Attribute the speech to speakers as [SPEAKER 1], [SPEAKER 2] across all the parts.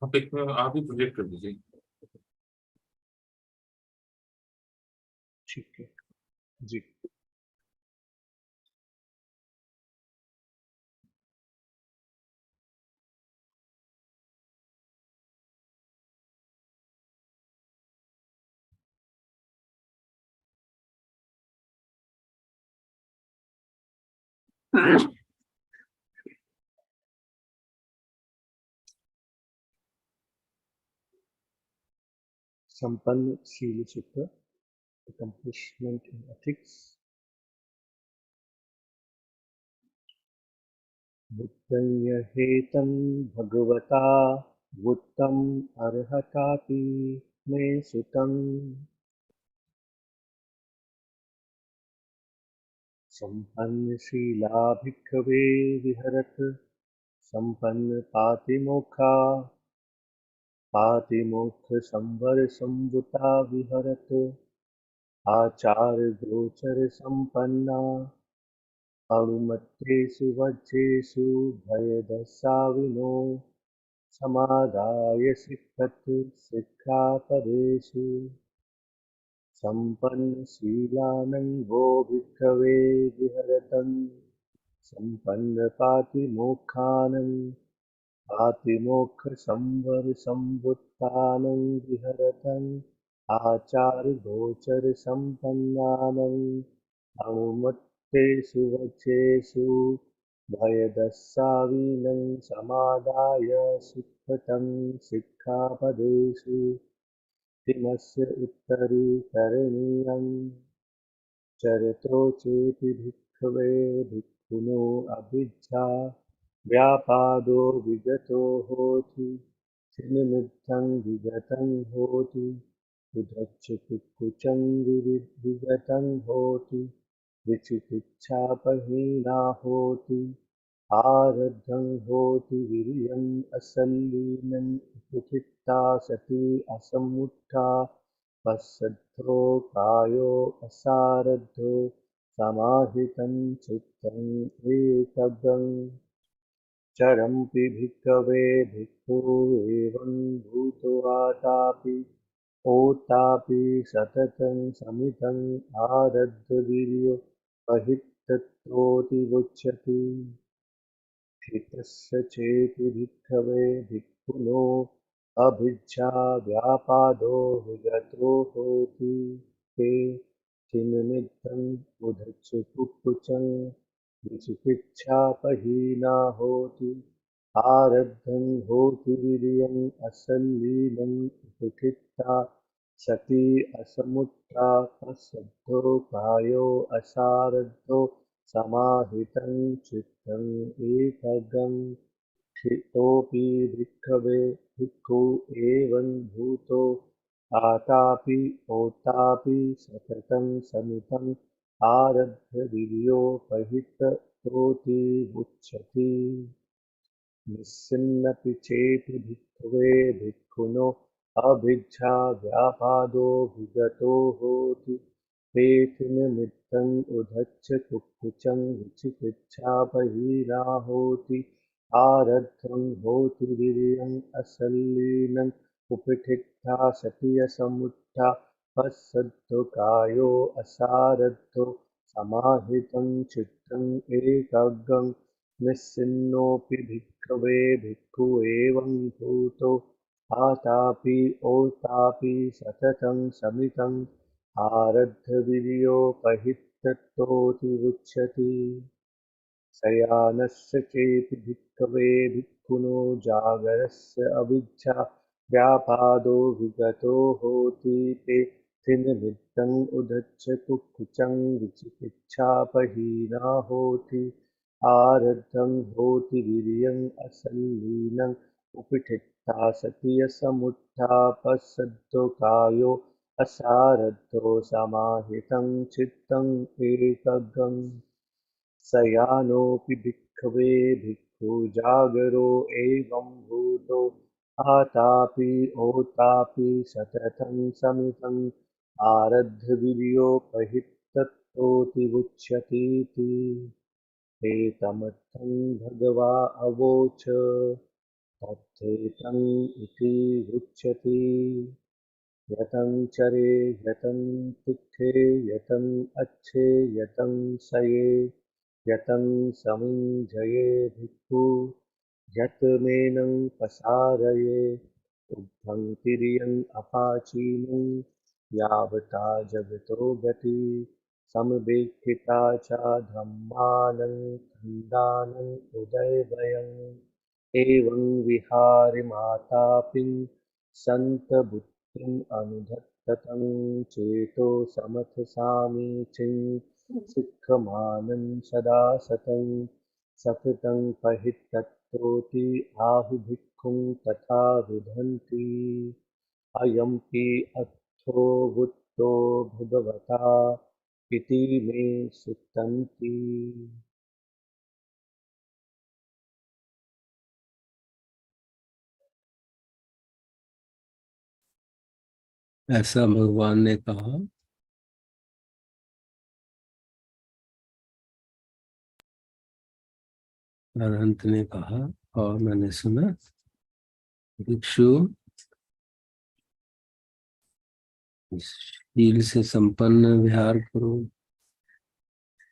[SPEAKER 1] आप ही प्रोजेक्ट कर दीजिए।
[SPEAKER 2] ठीक है जी। Sampannasīlasutta, accomplishment in ethics. बुद्धं यहेतं भगवता बुद्धम् अर्हतापि मे सुतम्। सम्पन्नशीला भिक्खवे विहरत सम्पन्नपातिमोक्षा पातिमोक्षसंवरसंवृता विहरत आचारगोचरसम्पन्ना अणुमत्तेषु वज्रेषु भयदशाविनो समादाय सिक्खत सिक्खापदेषु। सम्पन्नशीलानं वो भिक्खवे विहरतं सम्पन्नपातिमोक्षानं पातिमोक्षसंवरसंवृत्तानं विहरतम् आचारगोचरसम्पन्नानं अणुमत्तेषु वचेषु भयदस्साविनं समादाय सिक्खतं सिक्खापदेषु। किमस्य उत्तरीकरणीयं चरतो चेति भिक्खवे भिक्खुनो अभिज्ञा व्यापादो विगतो होति चिन्निमित्तं विगतं होति उदच्चकुक्कुचं विगतं होति विचिकित्सापहीना होति आरब्धं होति वीर्यम् असल्लीनम् उपथिक्ता सती असमुत्था पश्यद्धो कायो असारद्धो समाहितं चित्तम् एकगम् चरन्ति भिक्खवे भिक्खु एवं भूत्वातापि ओतापि सततं समितम् आरब्धवीर्यो बहिस्तत्रोतिवुच्यते। स्थितस्य चेति भिक्खवे भिक्खुनो अभिज्ञा व्यापादो विगतो होति ते चिन्निमित्तम् उदच्च कुक्कुचं विचिकित्सापहीना होति आरब्धं होति वीर्यम् असल्लीनम् उपथिक्ता सती असमुत्था पश्यद्धो कायो असारद्धो समाहितं चित्तम् एकगम् स्थितोऽपि भिक्खवे भिक्खु एवं भूतो आतापि ओतापि सततं समितम् आरब्धवीर्योपहितोऽतिवुच्यते। निस्सिन्नपि चेति भिक्खवे भिक्खुनो अभिज्ञा व्यापादो विगतो होति तेति निमित्तम् उदच्च कुक्कुचं विचिकित्सापहीना होति आरब्धं होति वीर्यम् असल्लीनम् उपथिक्ता सती असमुत्था पश्यद्धो कायो असारद्धो समाहितं चित्तम् एकगम् निस्सिन्नोऽपि भिक्खवे भिक्खु एवं भूतो आतापि ओतापि सततं समितम् आरब्धवीर्योपहितत्रोतिवुच्यते। शयानस्य चेति भिक्खवे भिक्खुनो जागरस्य अभिज्ञा व्यापादो विगतो होति ते निमित्तम् उदच्च कुक्कुचं विचिकित्सापहीना होति आरब्धं होति वीर्यम् असल्लीनम् उपथिक्ता सती असमुत्था पश्यद्धो कायो असारद्धो समाहितं चित्तम् एकगम् शयानोऽपि भिक्खवे भिक्खु जागरो एवं भूतो आतापि ओतापि सततं समितम् आरब्धवीर्योपहितत्रोतिवुच्यतीति। एतमर्थं भगवा अवोच तद्धेतम् इति उच्यते। यतं चरे यतं तिष्ठे यतं अच्छे यतं सये यतं समिञ्जये भिक्खु यत् मेनं पसारये उद्धं तिर्यम् अपाचीनं यावता जगतो गति समवेक्षिता च धम्मानं खण्डानं उदयभयम् एवं विहारिमातापि सन्तबुद्धिम् अनुधत्ततं चेतो समथसामीचिं सिक्खमानं सदा सतं सततं पहितत्तोति आहु भिक्खुं तथा विधन्ति अयम्पि अर्थो बुद्धो भगवता इति मे सुतन्ति।
[SPEAKER 3] ऐसा भगवान ने कहा। अनंत ने कहा और मैंने सुना। भिक्षु शील से संपन्न विहार करो,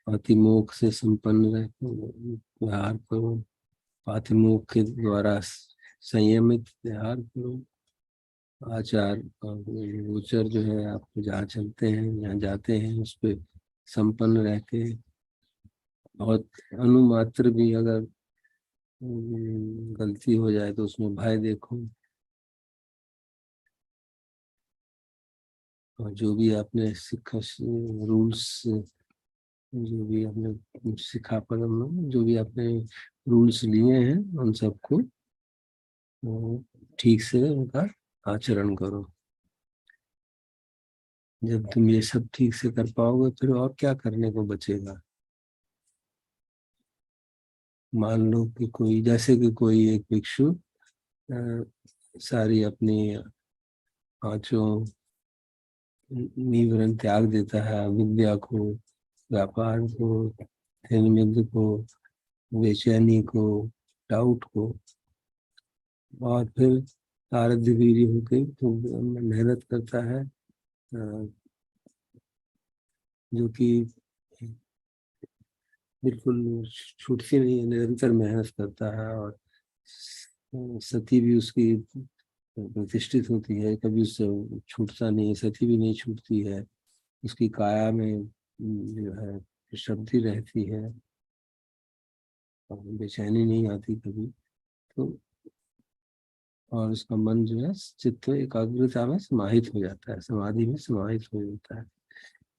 [SPEAKER 3] पातिमोक्ष से संपन्न विहार करो, पातिमोक्ष के द्वारा संयमित विहार करो। आचार और गोचर जो है, आप जहाँ चलते हैं जहाँ जाते हैं उस पर संपन्न रहते हैं। और अनुमात्र भी अगर गलती हो जाए तो उसमें भय देखो। और जो भी आपने सिखा रूल्स, जो भी आपने सिखा पदम में जो भी आपने रूल्स लिए हैं उन सबको ठीक से उनका आचरण करो। जब तुम ये सब ठीक से कर पाओगे फिर और क्या करने को बचेगा। मान लो कि कोई, जैसे कि कोई एक भिक्षु सारी अपनी पांचों निवरण त्याग देता है, विद्या को, व्यापार को, निमित्त को, बेचैनी को, डाउट को, और फिर आराध्य वीर्य होकर तो मेहनत करता है, जो कि बिल्कुल छूटती नहीं है, निरंतर मेहनत करता है। और सती भी उसकी प्रतिष्ठित होती है, कभी उससे छूटता नहीं, सती भी नहीं छूटती है। उसकी काया में जो है शक्ति रहती है और बेचैनी नहीं आती कभी। तो और उसका मन जो है चित्त एकाग्रता में समाहित हो जाता है, समाधि में समाहित हो जाता है।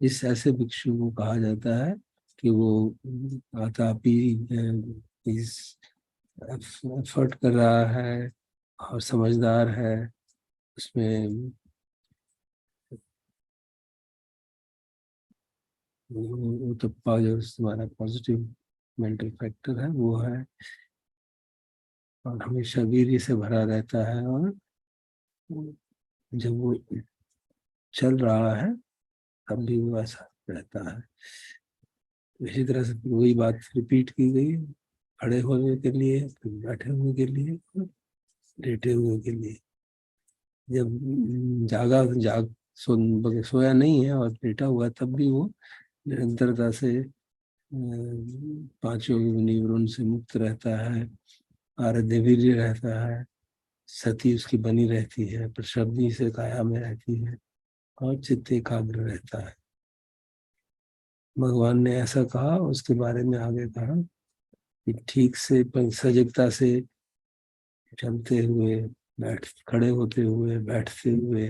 [SPEAKER 3] इस ऐसे भिक्षु को कहा जाता है कि वो आतापी इस एफर्ट कर रहा है और समझदार है। उसमें उत्तप्पा जो तुम्हारा पॉजिटिव मेंटल फैक्टर है वो है, और हमेशा वीर्य से भरा रहता है। और जब वो चल रहा है तब भी वो ऐसा रहता है। इसी तरह से वही बात रिपीट की गई, खड़े होने के लिए, फिर बैठे हुए के लिए, लेटे हुए के लिए। जब सोया नहीं है और लेटा हुआ तब भी वो निरंतरता से पांचों निवरण से मुक्त रहता है, आराध्य वीर्य रहता है, सती उसकी बनी रहती है, प्रशब्दी से काया में रहती है और चित्त एकाग्र रहता है। भगवान ने ऐसा कहा। उसके बारे में आगे कहा कि ठीक से सजगता से चलते हुए, खड़े होते हुए, बैठते हुए,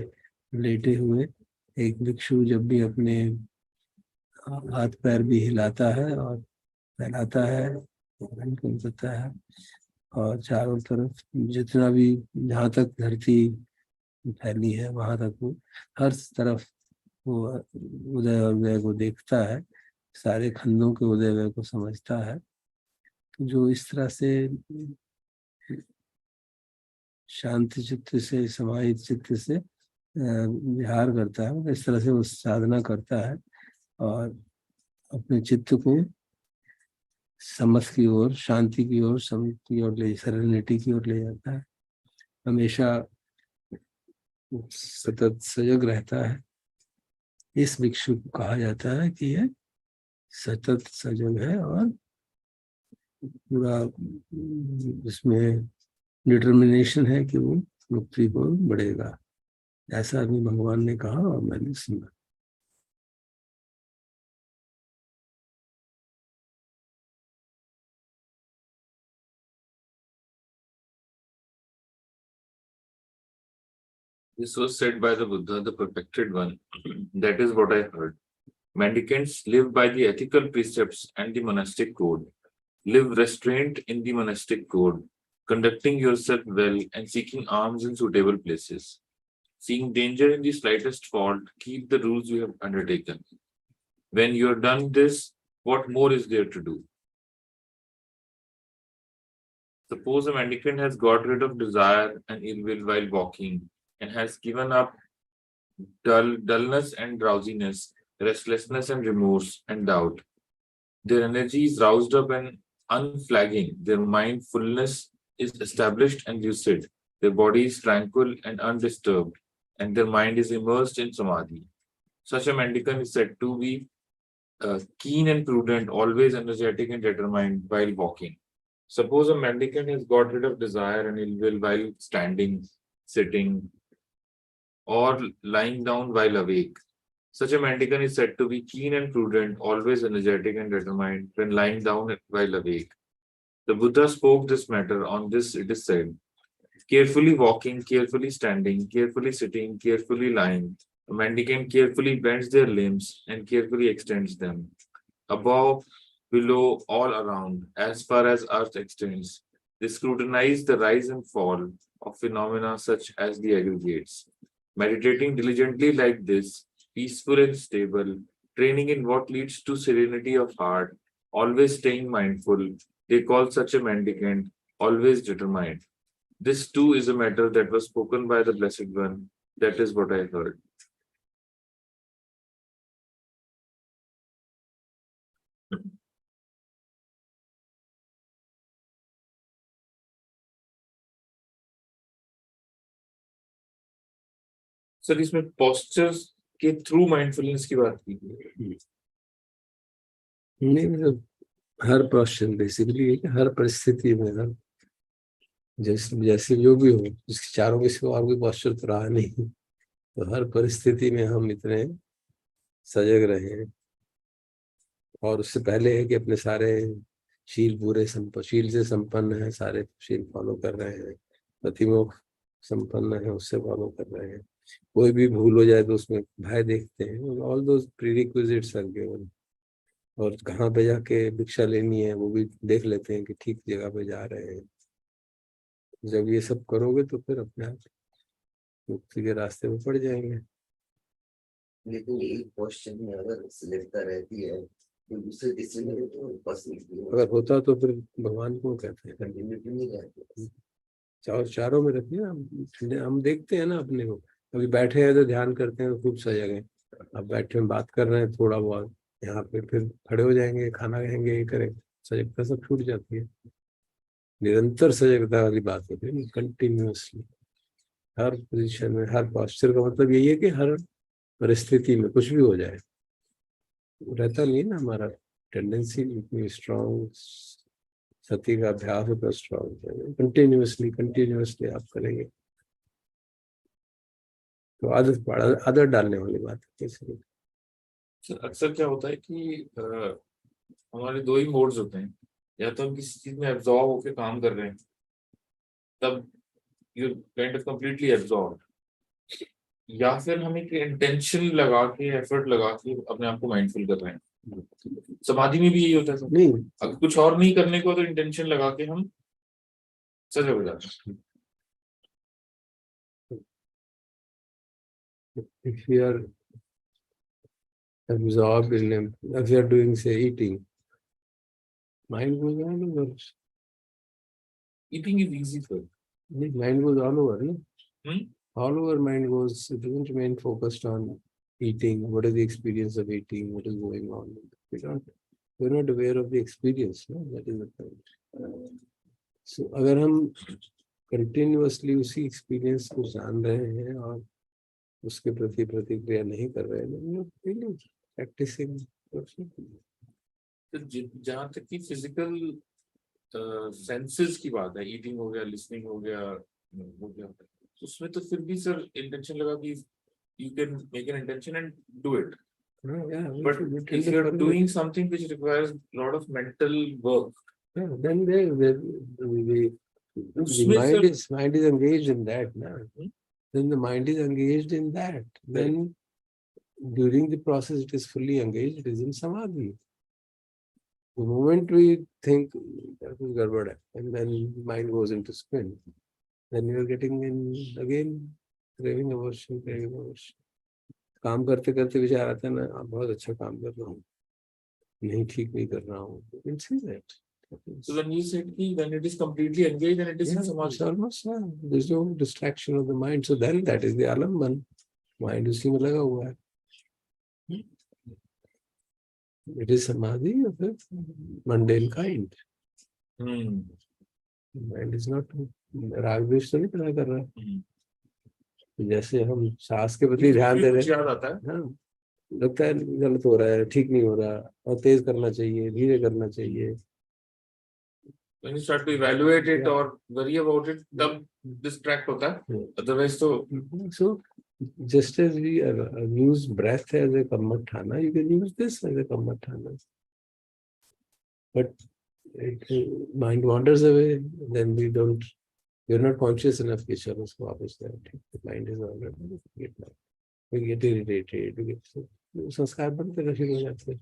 [SPEAKER 3] लेटे हुए एक भिक्षु जब भी अपने हाथ पैर भी हिलाता है और फैलाता है, करता है, और चारों तरफ जितना भी, जहाँ तक धरती फैली है वहां तक वो हर तरफ वो उदय और व्यय को देखता है, सारे खंडों के उदय व्यय को समझता है। जो इस तरह से शांति चित्त से, समाहित चित्त से विहार करता है, इस तरह से वो साधना करता है और अपने चित्त को समझ की ओर, शांति की ओर, समझ की ओर ले, सेरेनिटी की ओर ले जाता है। हमेशा सतत सजग रहता है। इस भिक्षु को कहा जाता है कि ये सतत सजग है और पूरा इसमें डिटर्मिनेशन है कि वो मुक्ति को बढ़ेगा। ऐसा भी भगवान ने कहा और मैंने सुना।
[SPEAKER 1] This was said by the Buddha, the perfected one. That is what I heard. Mendicants live by the ethical precepts and the monastic code. Live restraint in the monastic code, conducting yourself well and seeking alms in suitable places. Seeing danger in the slightest fault, keep the rules you have undertaken. When you are done this, what more is there to do? Suppose a mendicant has got rid of desire and ill will while walking, and has given up dullness and drowsiness, restlessness and remorse and doubt. Their energy is roused up and unflagging. Their mindfulness is established and lucid. Their body is tranquil and undisturbed, and their mind is immersed in samadhi. Such a mendicant is said to be keen and prudent, always energetic and determined while walking. Suppose a mendicant has got rid of desire and ill will while standing, sitting, or lying down while awake. Such a mendicant is said to be keen and prudent, always energetic and determined when lying down while awake. The Buddha spoke this matter. On this it is said, carefully walking, carefully standing, carefully sitting, carefully lying, a mendicant carefully bends their limbs and carefully extends them. Above, below, all around, as far as earth extends, they scrutinize the rise and fall of phenomena such as the aggregates. Meditating diligently like this, peaceful and stable, training in what leads to serenity of heart, always staying mindful, they call such a mendicant always determined. This too is a matter that was spoken by the Blessed One. That is what I heard. Sir इसमें postures के through mindfulness की बात की गई है।
[SPEAKER 3] नहीं, मतलब हर posture basically है कि हर परिस्थिति में, हर जैसे जैसे जो भी हो, इसके चारों में से और कोई पोस्चर तो रहा नहीं, तो हर परिस्थिति में हम इतने सजग रहे। और उससे पहले है कि अपने सारे शील पूरे शील से संपन्न है, सारे शील फॉलो कर रहे हैं, प्रतिमोख संपन्न है उससे फॉलो कर रहे हैं। कोई भी भूल हो जाए तो उसमें भय देखते हैं। All those prerequisites are given. और कहाँ पे जाके भिक्षा लेनी है वो भी देख लेते हैं कि ठीक जगह पे जा रहे हैं। जब ये सब करोगे तो फिर अपने आप मुक्ति के रास्ते में पड़ जाएंगे।
[SPEAKER 4] लेकिन एक क्वेश्चन में अगर स्थिरता रहती है तो दूसरे तीसरे में तो बस
[SPEAKER 3] अगर होता तो फिर भगवान को कहते हैं
[SPEAKER 4] कंटिन्यूटी नहीं रहती।
[SPEAKER 3] चारों में रखिए। हम देखते हैं ना अपने को, अभी बैठे हैं तो ध्यान करते हैं तो खूब सजग हैं। अब बैठे में बात कर रहे हैं थोड़ा बहुत, यहाँ पे फिर खड़े हो जाएंगे, खाना खाएंगे, ये करें, सजगता सब छूट जाती है। निरंतर सजगता वाली बात होती है, कंटिन्यूअसली हर पोजीशन में, हर पोस्चर का मतलब यही है कि हर परिस्थिति में कुछ भी हो जाए, रहता नहीं है ना हमारा टेंडेंसी इतनी स्ट्रॉन्ग। सती का अभ्यास होता स्ट्रॉन्ग है, कंटिन्यूअसली आप करेंगे तो आदत डालने वाली बात है।
[SPEAKER 1] सर अक्सर क्या होता है कि हमारे दो ही मोड्स होते हैं, या तो हम किसी चीज में एब्जॉर्ब होकर काम कर रहे हैं, तब you kind of completely absorb, या फिर हम एक इंटेंशन लगा के, एफर्ट लगा के अपने आप को माइंडफुल कर रहे हैं। समाधि में भी यही होता है सर।
[SPEAKER 3] नहीं,
[SPEAKER 1] अगर कुछ और नहीं करने को तो इंटेंशन लगा के हम सजग हो जाते हैं।
[SPEAKER 3] if you are absorbed in, if you are doing say eating, mind goes all over.
[SPEAKER 1] Eating is easy for you.
[SPEAKER 3] Mind goes all over, no?
[SPEAKER 1] Hmm?
[SPEAKER 3] All over mind goes, it doesn't remain focused on eating. What is the experience of eating? What is going on? We don't. we're not aware of the experience, no? That is the point. So अगर हम continuously उसी experience को जान रहे हैं और उसके प्रति प्रतिक्रिया नहीं कर रहे हैं, then you're practicing.
[SPEAKER 1] तो जहाँ तक कि फिजिकल सेंसेस की बात है, ईटिंग हो गया, लिसनिंग हो गया, उसमें तो फिर भी सर इंटेंशन लगा कि you can make an intention and do it.
[SPEAKER 3] Yeah,
[SPEAKER 1] But if you're doing something which requires a lot of mental work,
[SPEAKER 3] then the mind is engaged in that now. Then the mind is engaged in that. Then during the process it is fully engaged, it is in samadhi. The moment we think that is garbad, and then the mind goes into spin, then you are getting in again craving aversion. काम करते करते विचार आता है ना, आप बहुत अच्छा काम कर रहा हूँ, नहीं ठीक नहीं कर रहा हूँ. You can see that.
[SPEAKER 1] So when you said when it is completely engaged and it is in samadhi.
[SPEAKER 3] It's almost, there's no distraction of the mind. So then that is the alamban. Mind उसी में लगा हुआ है. It is samadhi of a mundane kind. Mind is not राग द्वेष तो नहीं पैदा कर रहा है. जैसे हम सांस के प्रति ध्यान दे रहे हैं, हाँ, लगता है गलत हो रहा है, ठीक नहीं हो रहा, और तेज करना चाहिए, धीरे करना चाहिए.
[SPEAKER 1] When you start to evaluate it or worry about it, तब distract होता है. Otherwise तो.
[SPEAKER 3] So just as we use breath as a kammatthana, you can use this as a kammatthana. But mind wanders away, then we're not conscious enough कि चलो उसको वापस लाएं. The mind is already we get irritated, we get संस्कार बनते रहे हो जाते हैं.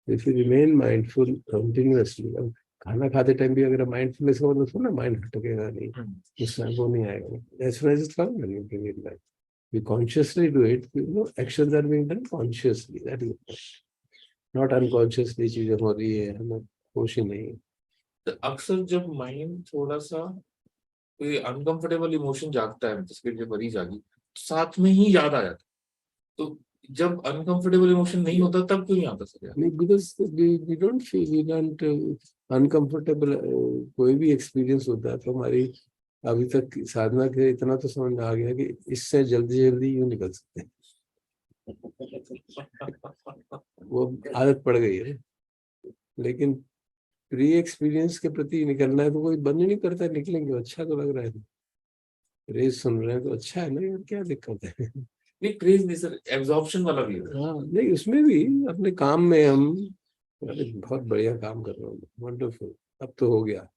[SPEAKER 3] If you remain mindful continuously, अब खाना खाते टाइम भी अगर mindfulness का मतलब सुनना, mind हटकेगा नहीं, उसमें वो नहीं आएगा. As soon as it's come, then you bring it back. We consciously do it. Actions are being done consciously. That is it. Not unconsciously चीजें हो रही है, हमें होश ही नहीं.
[SPEAKER 1] अक्सर जब माइंड थोड़ा सा कोई अनकंफर्टेबल इमोशन जागता है, जिसके लिए मरीज जागी, साथ में ही याद आ जाता. तो जब अनकंफर्टेबल इमोशन नहीं होता तब क्यों नहीं आता sir?
[SPEAKER 3] Because we don't feel, we don't uncomfortable. कोई भी एक्सपीरियंस होता है तो हमारी अभी तक साधना के इतना तो समझ आ गया कि इससे जल्दी जल्दी यूं निकल सकते हैं. वो आदत पड़ गई है. लेकिन प्री एक्सपीरियंस के प्रति निकलना है तो कोई बंद नहीं करता, निकलेंगे. अच्छा तो लग रहा है, रेज सुन रहे हैं तो अच्छा है ना यार, क्या दिक्कत है.
[SPEAKER 1] नहीं क्रेज नहीं सर, एब्जॉर्प्शन वाला भी है.
[SPEAKER 3] हाँ, नहीं उसमें भी अपने काम में हम बहुत बढ़िया काम कर रहे हैं, वंडरफुल, अब तो हो गया.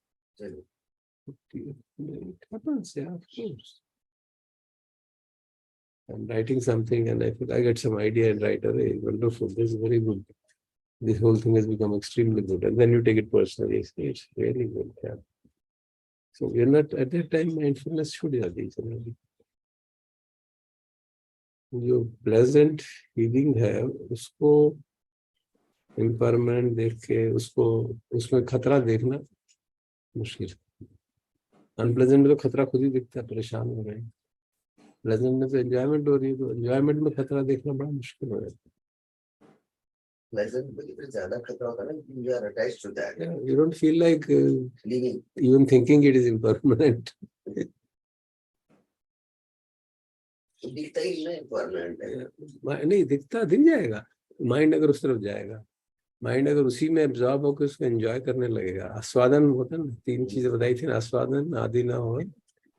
[SPEAKER 3] I'm writing something and I get some idea and write away. Wonderful, this is very good. This whole thing has become extremely good, and then you take it personally. It's really good. Yeah. So you're not at that time mindfulness should जाती है. जो pleasant feeling है उसको impermanent देख के उसको उसमें खतरा देखना मुश्किल. अनप्लेजेंट में तो खतरा खुद ही दिखता है, परेशान हो रहे हैं. प्लेजेंट में तो एंजॉयमेंट हो रही है, तो एंजॉयमेंट में खतरा देखना बड़ा मुश्किल हो जाता है.
[SPEAKER 4] Pleasant में फिर ज्यादा खतरा होता है ना, you are attached to that.
[SPEAKER 3] Yeah, you don't feel like
[SPEAKER 4] Living.
[SPEAKER 3] even thinking it is impermanent.
[SPEAKER 4] दिखता ही नहीं परमानेंट है.
[SPEAKER 3] नहीं दिखता, दिख जाएगा. माइंड अगर उस तरफ जाएगा, माइंड अगर उसी में एब्जॉर्ब होकर उसको एंजॉय करने लगेगा. आस्वादन होता है ना, 3 चीजें बताई थी ना, आस्वादन, आदि ना हो,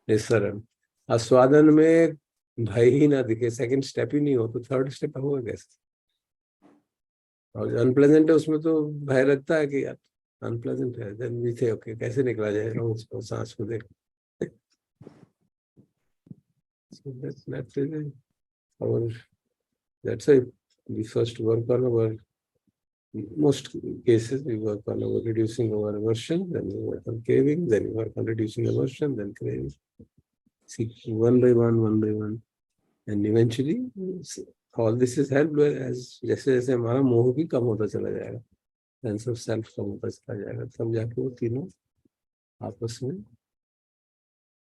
[SPEAKER 3] निस्सरण. आस्वादन में भय ही ना दिखे, सेकंड स्टेप ही नहीं हो, तो थर्ड स्टेप होगा कैसे? और अनप्लेजेंट है उसमें तो भय लगता है कि यार अनप्लेजेंट है, देन वी से ओके कैसे निकला जाएगा उसको, सांस को देख. So that's why we first work on our, most cases we work on our reducing our aversion, then we work on craving, then we work on reducing aversion, then craving. See, one by one, and eventually all this is helped as जैसे जैसे हमारा मोह भी कम होता चला जाएगा, sense of self कम होता चला जाएगा, तब जाके वो तीनों आपस में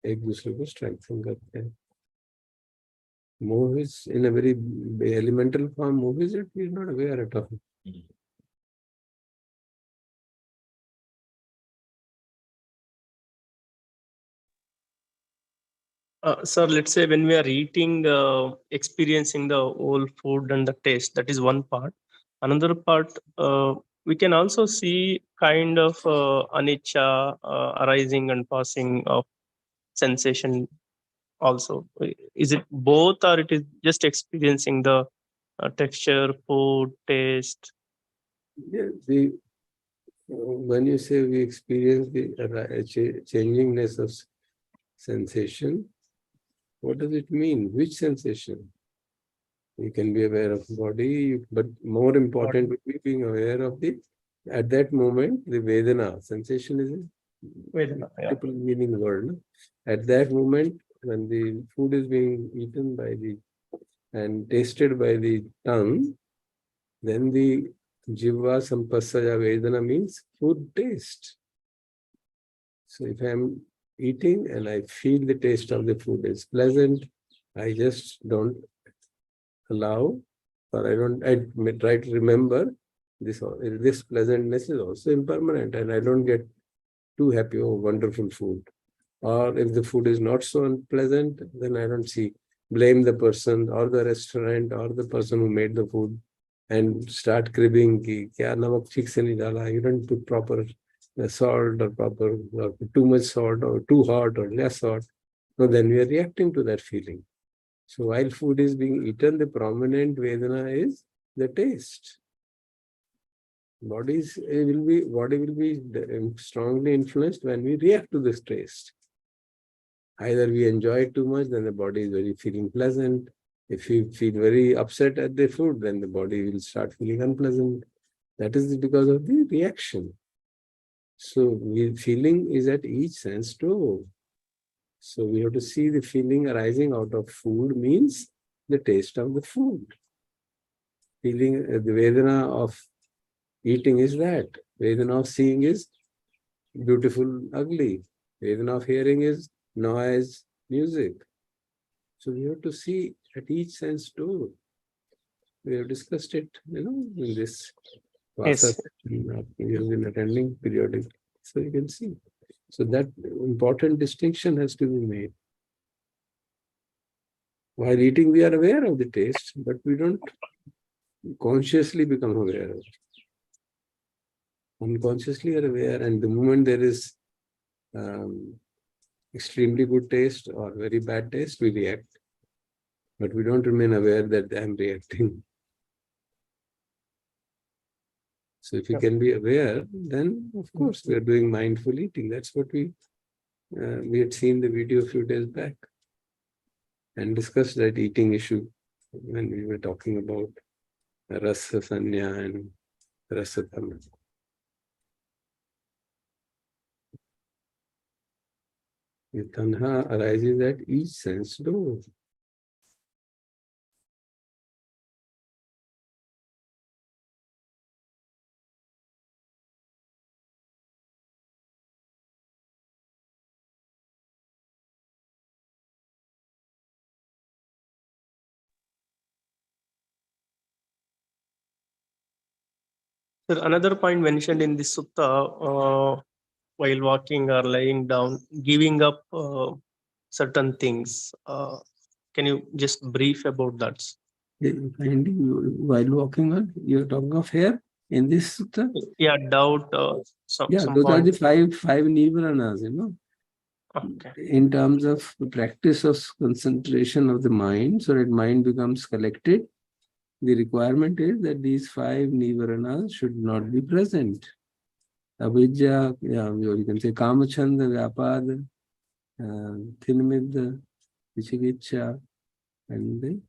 [SPEAKER 3] एक दूसरे को स्ट्रेंथन करते हैं. Moh is in a very elemental form. Moh is it? We are not aware at all.
[SPEAKER 5] Sir, let's say when we are eating, experiencing the whole food and the taste, that is one part. Another part, we can also see kind of anicca arising and passing of sensation also. Is it both, or it is just experiencing the texture, food, taste?
[SPEAKER 3] Yeah, when you say we experience the changingness of sensation, what does it mean? Which sensation? You can be aware of body, but more important would be being aware of at that moment, the Vedana. Sensation is a
[SPEAKER 5] Vedana, yeah.
[SPEAKER 3] multiple meaning word. No? At that moment, when the food is being eaten and tasted by the tongue, then the Jivva Sampasaya Vedana means food taste. So if I'm eating and I feel the taste of the food is pleasant, I just don't allow, or I try to remember this pleasantness is also impermanent, and I don't get too happy, oh, wonderful food. Or if the food is not so unpleasant, then I don't blame the person or the restaurant or the person who made the food and start cribbing ki kya namak theek se nahi dala, you don't put proper salt or too much salt or too hot or less hot. No, then we are reacting to that feeling. So while food is being eaten, the prominent Vedana is the taste. Body will be strongly influenced when we react to this taste. Either we enjoy it too much, then the body is very feeling pleasant. If you feel very upset at the food, then the body will start feeling unpleasant. That is because of the reaction. So feeling is at each sense too. So we have to see the feeling arising out of food means the taste of the food. Feeling, the Vedana of eating is that. Vedana of seeing is beautiful, ugly. Vedana of hearing is noise, music. So we have to see at each sense too. We have discussed it, in this class. We have been attending periodically. So you can see. So that important distinction has to be made. While eating, we are aware of the taste, but we don't consciously become aware of it. Unconsciously are aware, and the moment there is extremely good taste or very bad taste, we react. But we don't remain aware that I'm reacting. So if you can be aware, then of course we are doing mindful eating. That's what we had seen the video a few days back and discussed that eating issue when we were talking about rasa sanya and rasa tama. The tanha arises at each sense door.
[SPEAKER 5] Sir, another point mentioned in this sutta, while walking or lying down, giving up certain things. Can you just brief about that?
[SPEAKER 3] While walking on, you're talking of here in this sutta?
[SPEAKER 5] Yeah, doubt. Some
[SPEAKER 3] those are the five nivaranas,
[SPEAKER 5] Okay.
[SPEAKER 3] In terms of the practice of concentration of the mind, so that mind becomes collected, the requirement is that these five nivaranas should not be present. Avidya, you can say kamachanda, vyapad, thinmid, vichikicha, and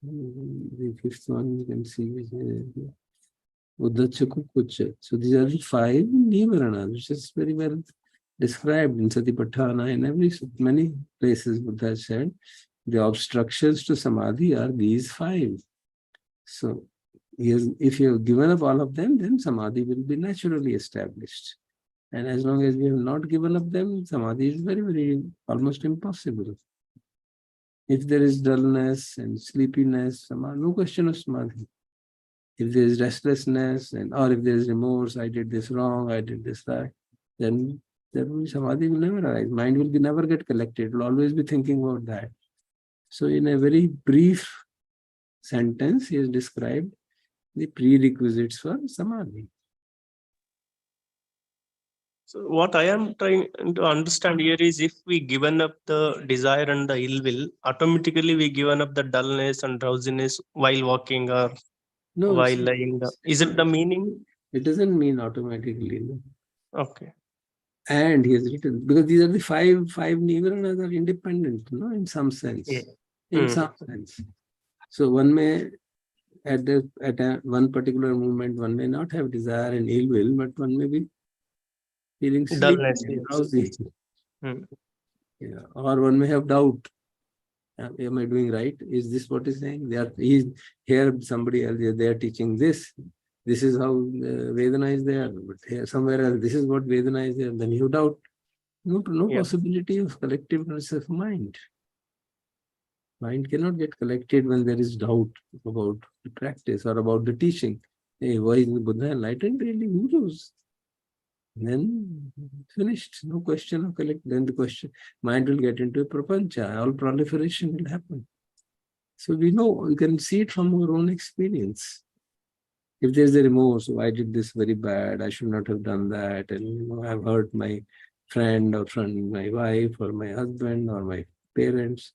[SPEAKER 3] the fifth one you can see is Uddhacha. So these are the five nivaranas, which is very well described in Satipatthana. In many places Buddha said the obstructions to samadhi are these five. So if you have given up all of them, then samadhi will be naturally established. And as long as we have not given up them, samadhi is very, very almost impossible. If there is dullness and sleepiness, no question of samadhi. If there is restlessness or if there is remorse, I did this wrong, I did this right, then samadhi will never arise. Mind will never get collected. It will always be thinking about that. So in a very brief sentence, he has described the prerequisites for samadhi.
[SPEAKER 5] So what I am trying to understand here is, if we given up the desire and the ill will, automatically we given up the dullness and drowsiness while walking or while lying down. Is it the meaning?
[SPEAKER 3] It doesn't mean automatically. No?
[SPEAKER 5] Okay.
[SPEAKER 3] And he has written, because these are the five nivaras are independent, in some sense.
[SPEAKER 5] Yeah.
[SPEAKER 3] In some sense. So one may at one particular moment, one may not have desire and ill will, but one may be feeling
[SPEAKER 5] Dullness,
[SPEAKER 3] sleepy,
[SPEAKER 5] yes.
[SPEAKER 3] drowsy.
[SPEAKER 5] Yeah.
[SPEAKER 3] Or one may have doubt. Am I doing right? Is this what he's saying? Here somebody else, they are teaching this. This is how Vedana is there. But here somewhere else, this is what Vedana is there. Then you doubt. No possibility of collectiveness of mind. Mind cannot get collected when there is doubt about the practice or about the teaching. Hey, why is the Buddha enlightened? Really, who knows? Then finished. No question of collect. Then the question, mind will get into a prapancha. All proliferation will happen. So we know, we can see it from our own experience. If there's a remorse, I did this very bad, I should not have done that, and I've hurt my friend or my wife or my husband or my parents,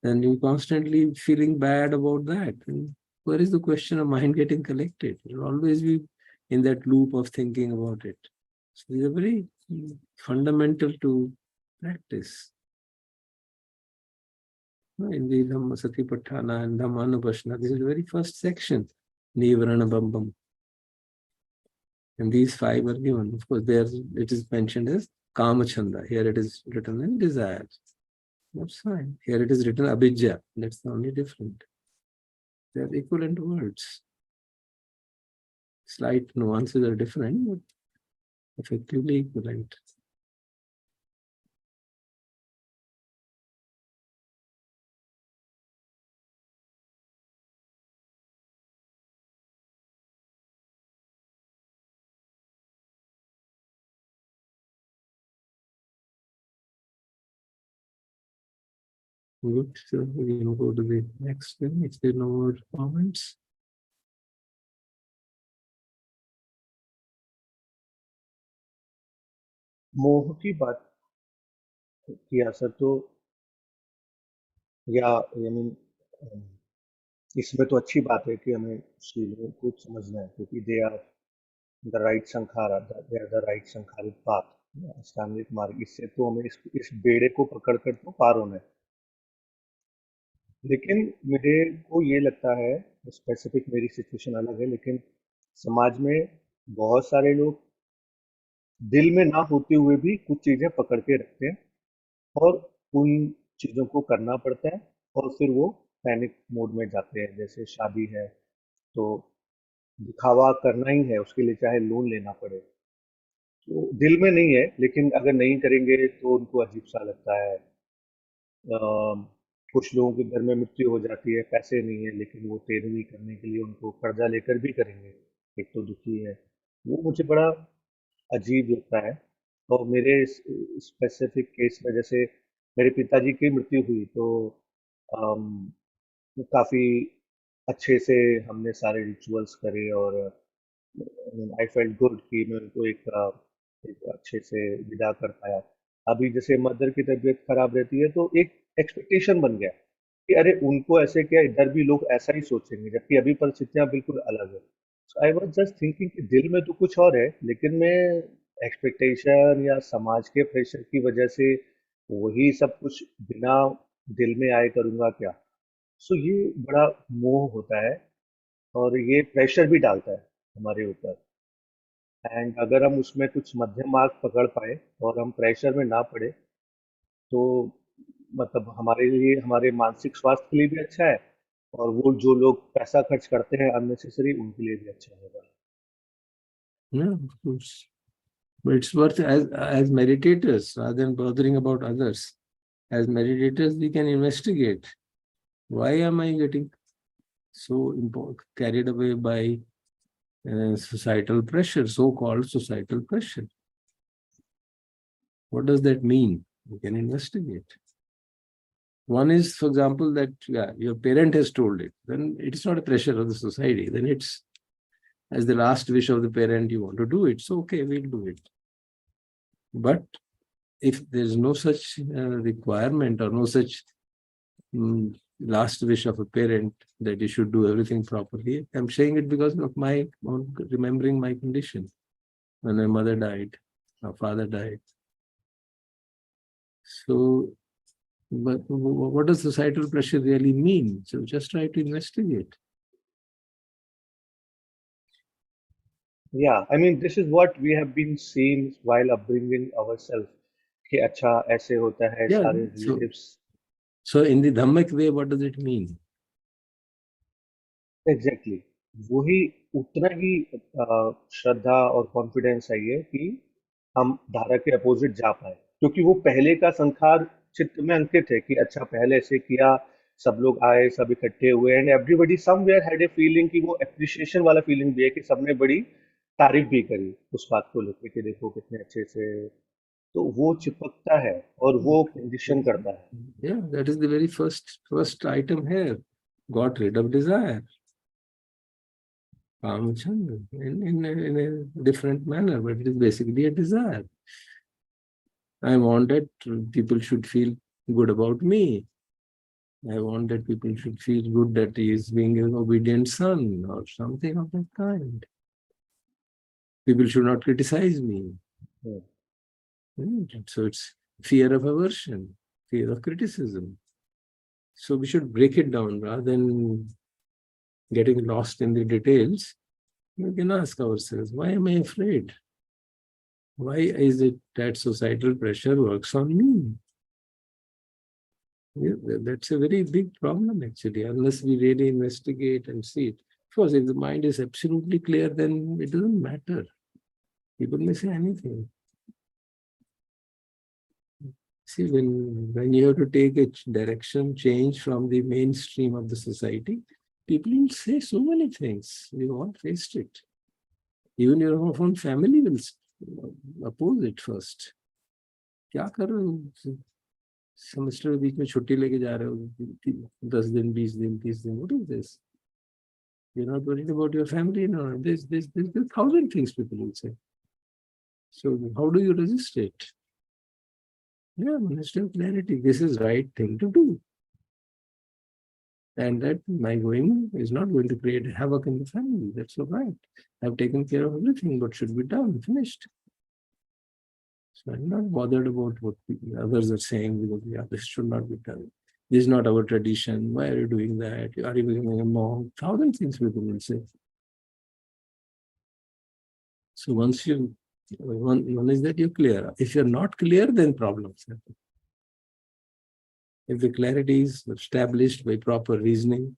[SPEAKER 3] then you're constantly feeling bad about that. And where is the question of mind getting collected? It will always be in that loop of thinking about it. So these are very fundamental to practice. In the Dhamma Satipatthana and Dhammanupasana, this is the very first section, Nivarana Bambam. And these five are given. Of course, there it is mentioned as Kamachanda. Here it is written in desire. That's fine. Here it is written Abhijja. That's the only different. They are equivalent words. Slight nuances are different, but effectively equivalent. Good. So we will go to the next one if there are no more comments.
[SPEAKER 2] मोह की बात किया sir, तो इसमें तो अच्छी बात है कि हमें शीलों को समझना है, क्योंकि they are the right sankhara, they are the right संखारित पाथ, अष्टांगिक मार्ग। इससे तो हमें इस बेड़े को पकड़ कर तो पार होना है। लेकिन मेरे को ये लगता है, स्पेसिफिक मेरी सिचुएशन अलग है, लेकिन समाज में बहुत सारे लोग दिल में ना होते हुए भी कुछ चीजें पकड़ के रखते हैं और उन चीजों को करना पड़ता है और फिर वो पैनिक मोड में जाते हैं। जैसे शादी है तो दिखावा करना ही है, उसके लिए चाहे लोन लेना पड़े, तो दिल में नहीं है, लेकिन अगर नहीं करेंगे तो उनको अजीब सा लगता है। कुछ लोगों के घर में मृत्यु हो जाती है, पैसे नहीं है, लेकिन वो तेरहवीं करने के लिए उनको कर्जा लेकर भी करेंगे, एक तो दुखी है। वो मुझे बड़ा अजीब लगता है। और मेरे स्पेसिफिक केस में जैसे मेरे पिताजी की मृत्यु हुई तो काफ़ी अच्छे से हमने सारे रिचुअल्स करे और आई फेल्ट गुड कि मैं उनको एक अच्छे से विदा कर पाया। अभी जैसे मदर की तबीयत खराब रहती है तो एक एक्सपेक्टेशन बन गया कि अरे उनको ऐसे क्या, इधर भी लोग ऐसा ही सोचेंगे, जबकि अभी परिस्थितियां बिल्कुल अलग है। सो आई वाज जस्ट थिंकिंग कि दिल में तो कुछ और है, लेकिन मैं एक्सपेक्टेशन या समाज के प्रेशर की वजह से वही सब कुछ बिना दिल में आए करूंगा क्या। सो ये बड़ा मोह होता है और ये प्रेशर भी डालता है हमारे ऊपर। एंड अगर हम उसमें कुछ मध्यम मार्ग पकड़ पाए और हम प्रेशर में ना पड़े तो मतलब हमारे लिए, हमारे मानसिक स्वास्थ्य के लिए भी अच्छा है और वो जो लोग पैसा खर्च करते हैं अननेसेसरी, उनके लिए भी अच्छा होगा।
[SPEAKER 3] Yeah, of course. But it's worth as meditators, rather than bothering about others. As meditators, we can investigate Why am I getting so carried away by societal pressure, so-called societal pressure? What does that mean? We can investigate. One is, for example, that your parent has told it. Then it's not a pressure of the society. Then it's as the last wish of the parent, you want to do it. So, okay, we'll do it. But if there's no such requirement or no such last wish of a parent that you should do everything properly, I'm saying it because of my own remembering my condition. When my mother died, my father died. So, but what does societal pressure really mean? So just try to investigate.
[SPEAKER 2] Yeah, I mean, this is what we have been seeing while upbringing ourselves. कि अच्छा ऐसे होता है,
[SPEAKER 3] Yeah,
[SPEAKER 2] सारे relatives.
[SPEAKER 3] So in the Dhammic way, what does it mean?
[SPEAKER 2] Exactly. वही उतना ही श्रद्धा और confidence चाहिए कि हम धारा के अपोजिट जा पाए, क्योंकि वो पहले का संखार चित्त में अंकित है कि अच्छा पहले ऐसे किया, सब लोग आए, सब इकट्ठे हुए, and everybody somewhere had a feeling कि वो अप्रिशिएशन वाला फीलिंग भी है कि सबने बड़ी तारीफ भी करी उस बात को लेकर कि देखो कितने अच्छे से, तो वो चिपकता है और वो कंडीशन करता है.
[SPEAKER 3] Yeah, that is the very first item here. Got rid of desire. In a different manner, but it is basically a desire. I want that people should feel good about me. I want that people should feel good that he is being an obedient son or something of that kind. People should not criticize me. So it's fear of aversion, fear of criticism. So we should break it down rather than getting lost in the details. We can ask ourselves, why am I afraid? Why is it that societal pressure works on me? Yeah, that's a very big problem actually, unless we really investigate and see it. Of course, if the mind is absolutely clear, then it doesn't matter. People may say anything. See, when you have to take a direction change from the mainstream of the society, people will say so many things. We all faced it. Even your own family will oppose it first. क्या कर रहे हो? Semester के बीच में छुट्टी लेके जा रहे हो 10 दिन 20 दिन 30 दिन. What is this? You're not worried about your family? No, there's 1,000 things people will say. So how do you resist it? Yeah, minister of clarity. This is right thing to do. And that my going is not going to create havoc in the family. That's all right. I've taken care of everything, what should be done, finished. So I'm not bothered about what others are saying because this should not be done. This is not our tradition. Why are you doing that? Are you becoming a monk? 1,000 things people will say. So once you, one is that you're clear. If you're not clear, then problems happen. If the clarity is established by proper reasoning.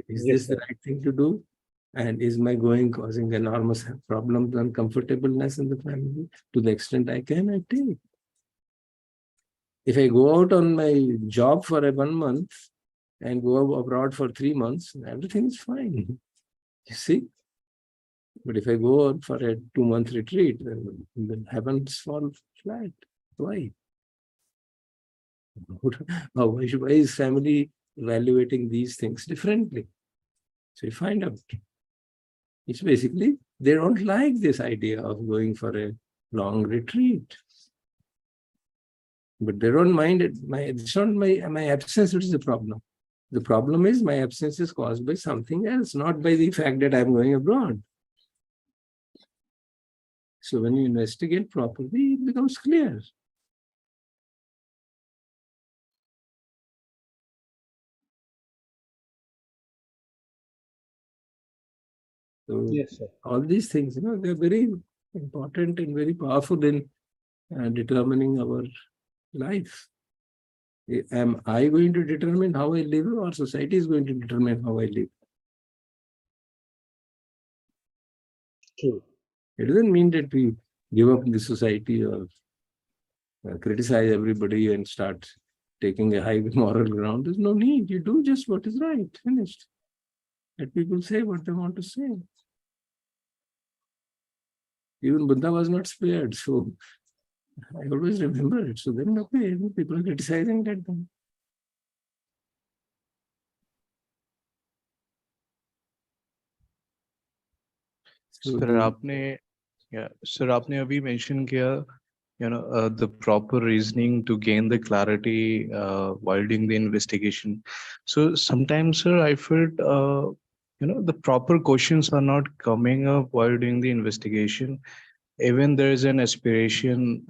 [SPEAKER 3] Is this the right thing to do? And is my going causing enormous problems, uncomfortableness in the family? To the extent I can, I take. If I go out on my job for 1 month and go abroad for 3 months, everything is fine. You see? But if I go out for a 2-month retreat, then heavens fall flat. Why? Why is family evaluating these things differently? So you find out. It's basically, they don't like this idea of going for a long retreat. But they don't mind it. It's not my absence which is the problem. The problem is my absence is caused by something else, not by the fact that I'm going abroad. So when you investigate properly, it becomes clear. So
[SPEAKER 2] Yes, sir.
[SPEAKER 3] all these things, they're very important and very powerful in determining our life. Am I going to determine how I live, or society is going to determine how I live?
[SPEAKER 2] True.
[SPEAKER 3] It doesn't mean that we give up the society or criticize everybody and start taking a high moral ground. There's no need. You do just what is right. Finished. Let people say what they want to say. Even Buddha was not spared, so I always remember it. So then, okay, people are criticizing that. Then. So
[SPEAKER 6] Sir, आपने sir, आपने अभी mention किया, the proper reasoning to gain the clarity while doing the investigation. So sometimes, sir, I felt, the proper questions are not coming up while doing the investigation. Even there is an aspiration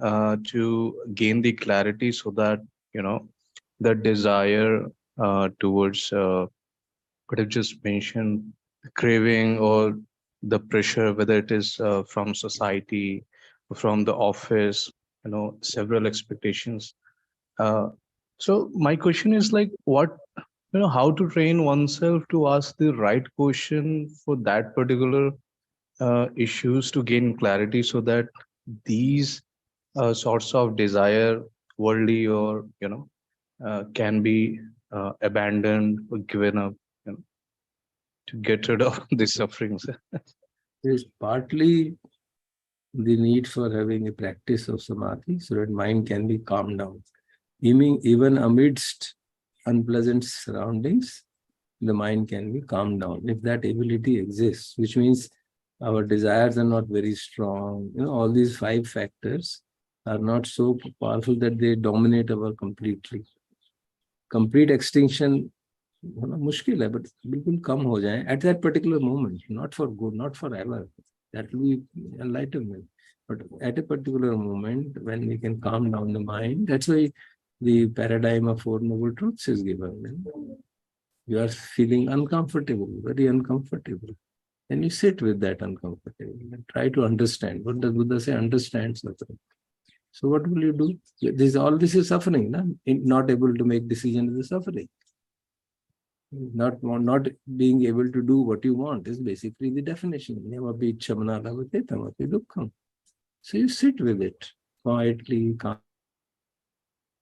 [SPEAKER 6] to gain the clarity so that, the desire towards what I've just mentioned, the craving or the pressure, whether it is from society, from the office, several expectations. So my question is like, what, how to train oneself to ask the right question for that particular issues to gain clarity so that these sorts of desire, worldly or, can be abandoned or given up, to get rid of the sufferings.
[SPEAKER 3] there's partly the need for having a practice of samadhi so that mind can be calmed down. Even amidst unpleasant surroundings, the mind can be calmed down if that ability exists, which means our desires are not very strong. All these 5 factors are not so powerful that they dominate our completely. Complete extinction, मुश्किल है, but बिल्कुल कम हो जाए at that particular moment, not for good, not forever. That will be enlightenment. But at a particular moment, when we can calm down the mind, that's why the paradigm of 4 noble truths is given. You are feeling uncomfortable, very uncomfortable. Then you sit with that uncomfortable and try to understand. What does Buddha say? Understand suffering. So what will you do? All this is suffering. Not able to make decision is suffering. Not being able to do what you want is basically the definition. So you sit with it quietly,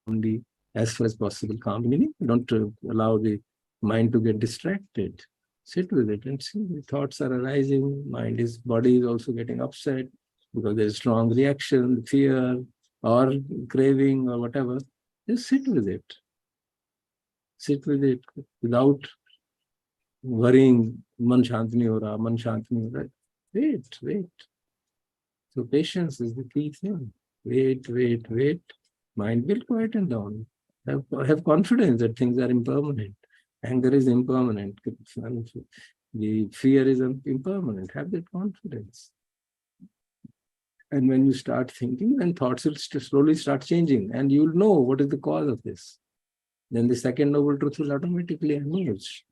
[SPEAKER 3] calmly, as far as possible. Calmly, don't allow the mind to get distracted. Sit with it and see the thoughts are arising. Body is also getting upset because there's strong reaction, fear, or craving, or whatever. Just sit with it. Sit with it without worrying. Man shant nahi ho raha, man shant nahi ho raha. Wait. So patience is the key thing. Wait. Mind will quieten down. Have confidence that things are impermanent. Anger is impermanent. The fear is impermanent. Have that confidence. And when you start thinking, then thoughts will slowly start changing, and you'll know what is the cause of this. Then the second noble truth will automatically emerge.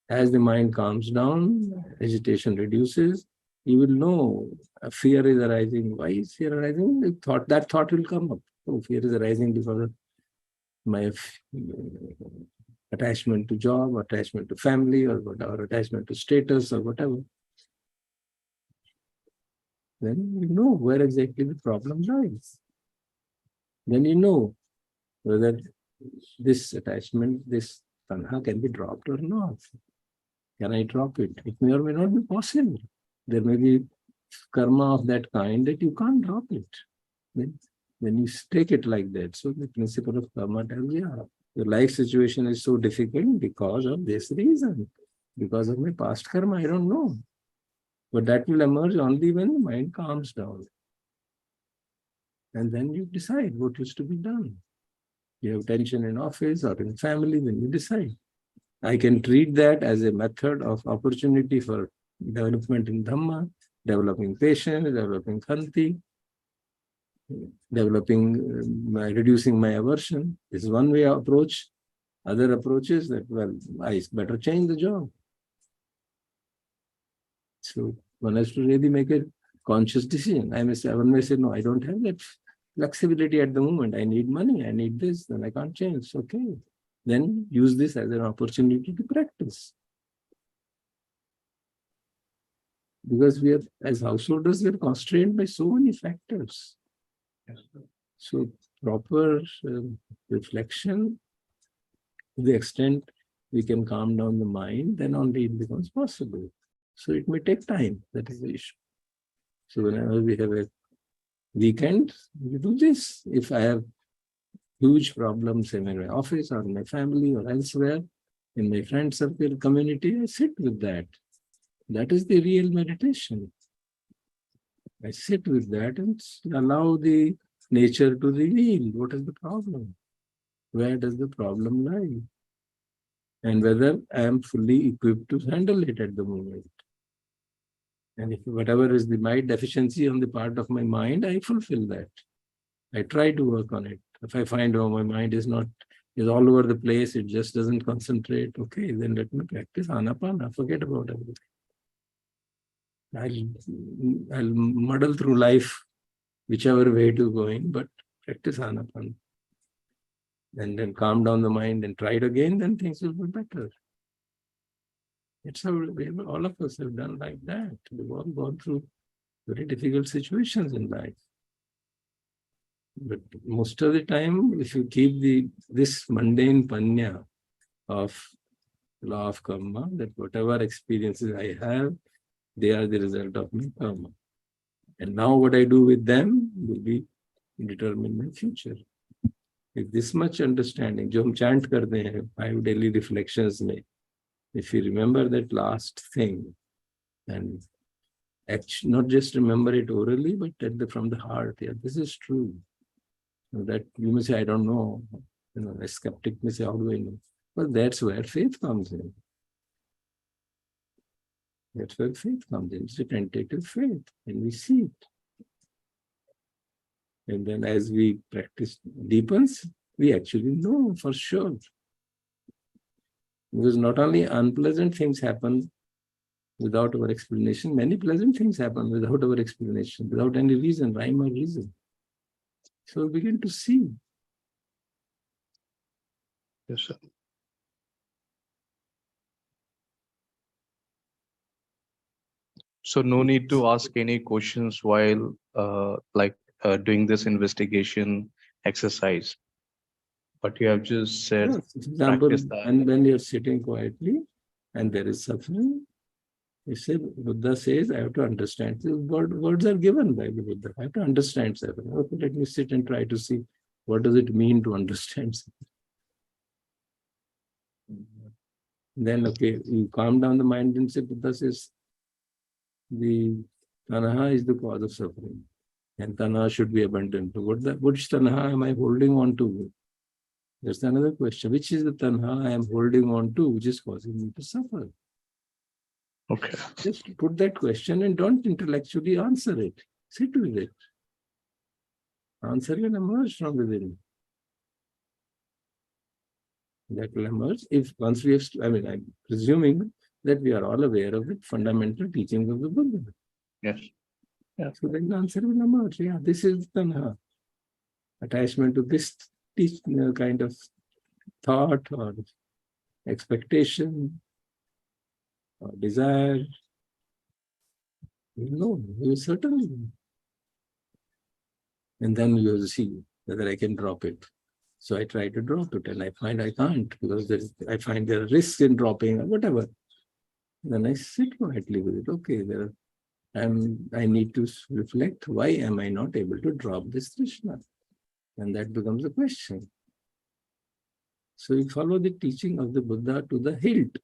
[SPEAKER 3] As the mind calms down, agitation reduces, you will know fear is arising. Why is fear arising? That thought will come up. Oh, fear is arising because of my attachment to job, attachment to family, or attachment to status, or whatever. Then you know where exactly the problem lies. Then you know whether this attachment, this tanha can be dropped or not. Can I drop it? It may or may not be possible. There may be karma of that kind that you can't drop it. Then you take it like that. So the principle of karma tells you, your life situation is so difficult because of this reason. Because of my past karma, I don't know. But that will emerge only when the mind calms down. And then you decide what is to be done. You have tension in office or in family, then you decide. I can treat that as a method of opportunity for development in Dhamma, developing patience, developing khanti, reducing my aversion. This is one way approach. Other approach is that, well, I better change the job. So one has to really make a conscious decision. One may say, no, I don't have that flexibility at the moment. I need money, I need this, then I can't change. Okay. Then use this as an opportunity to practice. Because we are, as householders, we are constrained by so many factors. So proper reflection, to the extent we can calm down the mind, then only it becomes possible. So it may take time. That is the issue. So whenever we have a weekend, we do this. If I have huge problems in my office or in my family or elsewhere, in my friend circle, community, I sit with that. That is the real meditation. I sit with that and allow the nature to reveal what is the problem. Where does the problem lie? And whether I am fully equipped to handle it at the moment. And if whatever is my deficiency on the part of my mind, I fulfill that. I try to work on it. If I find, oh, my mind is all over the place, it just doesn't concentrate, okay, then let me practice Anapana, forget about everything. I'll muddle through life, whichever way to going, but practice Anapana. And then calm down the mind and try it again, then things will be better. It's how all of us have done like that. We've all gone through very difficult situations in life. But most of the time, if you keep this mundane panya of law of karma, that whatever experiences I have, they are the result of my karma. And now what I do with them will be determine my future. With this much understanding, जो हम chant करते हैं 5 daily reflections में, if you remember that last thing, and not just remember it orally, but from the heart, yeah, this is true. That you may say, I don't know, a skeptic may say, how do I know? Well, that's where faith comes in. That's where faith comes in. It's a tentative faith, and we see it. And then as we practice deepens, we actually know for sure. Because not only unpleasant things happen without our explanation, many pleasant things happen without our explanation, without any reason, rhyme or reason. So we begin to see.
[SPEAKER 6] Yes, sir. So no need to ask any questions while doing this investigation exercise. But you have just said,
[SPEAKER 3] Yes, for example,
[SPEAKER 6] practice that.
[SPEAKER 3] and when you're sitting quietly and there is suffering, you say, Buddha says, I have to understand. The words are given by the Buddha. I have to understand suffering. Okay, let me sit and try to see what does it mean to understand suffering. Then, okay, you calm down the mind and say, Buddha says, the tanaha is the cause of suffering. And tanaha should be abundant. Which tanaha am I holding on to? That's another question. Which is the tanha I am holding on to, which is causing me to suffer?
[SPEAKER 6] Okay.
[SPEAKER 3] Just put that question and don't intellectually answer it. Sit with it. Answer will emerge from within. That will emerge if once we have, I'm presuming that we are all aware of the fundamental teachings of the Buddha.
[SPEAKER 6] Yes. Yeah.
[SPEAKER 3] So then the answer will emerge. Yeah, this is tanha. Attachment to this kind of thought or expectation or desire. No, you certainly know. And then you have to see whether I can drop it. So I try to drop it and I find I can't because I find there are risks in dropping or whatever. Then I sit quietly with it. Okay, I need to reflect, why am I not able to drop this Krishna? And that becomes a question. So we follow the teaching of the Buddha to the hilt.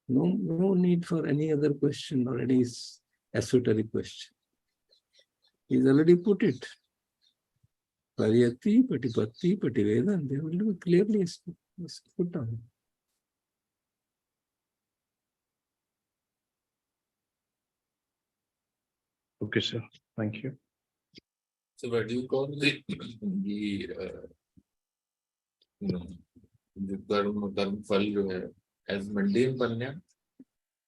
[SPEAKER 3] No need for any other question or any esoteric question. He's already put it. Pariyati, Patipatti, Pativedan, they will be clearly put down.
[SPEAKER 6] Okay, sir. Thank you.
[SPEAKER 1] So what do you call the कर्म फल जो है as mundane panya?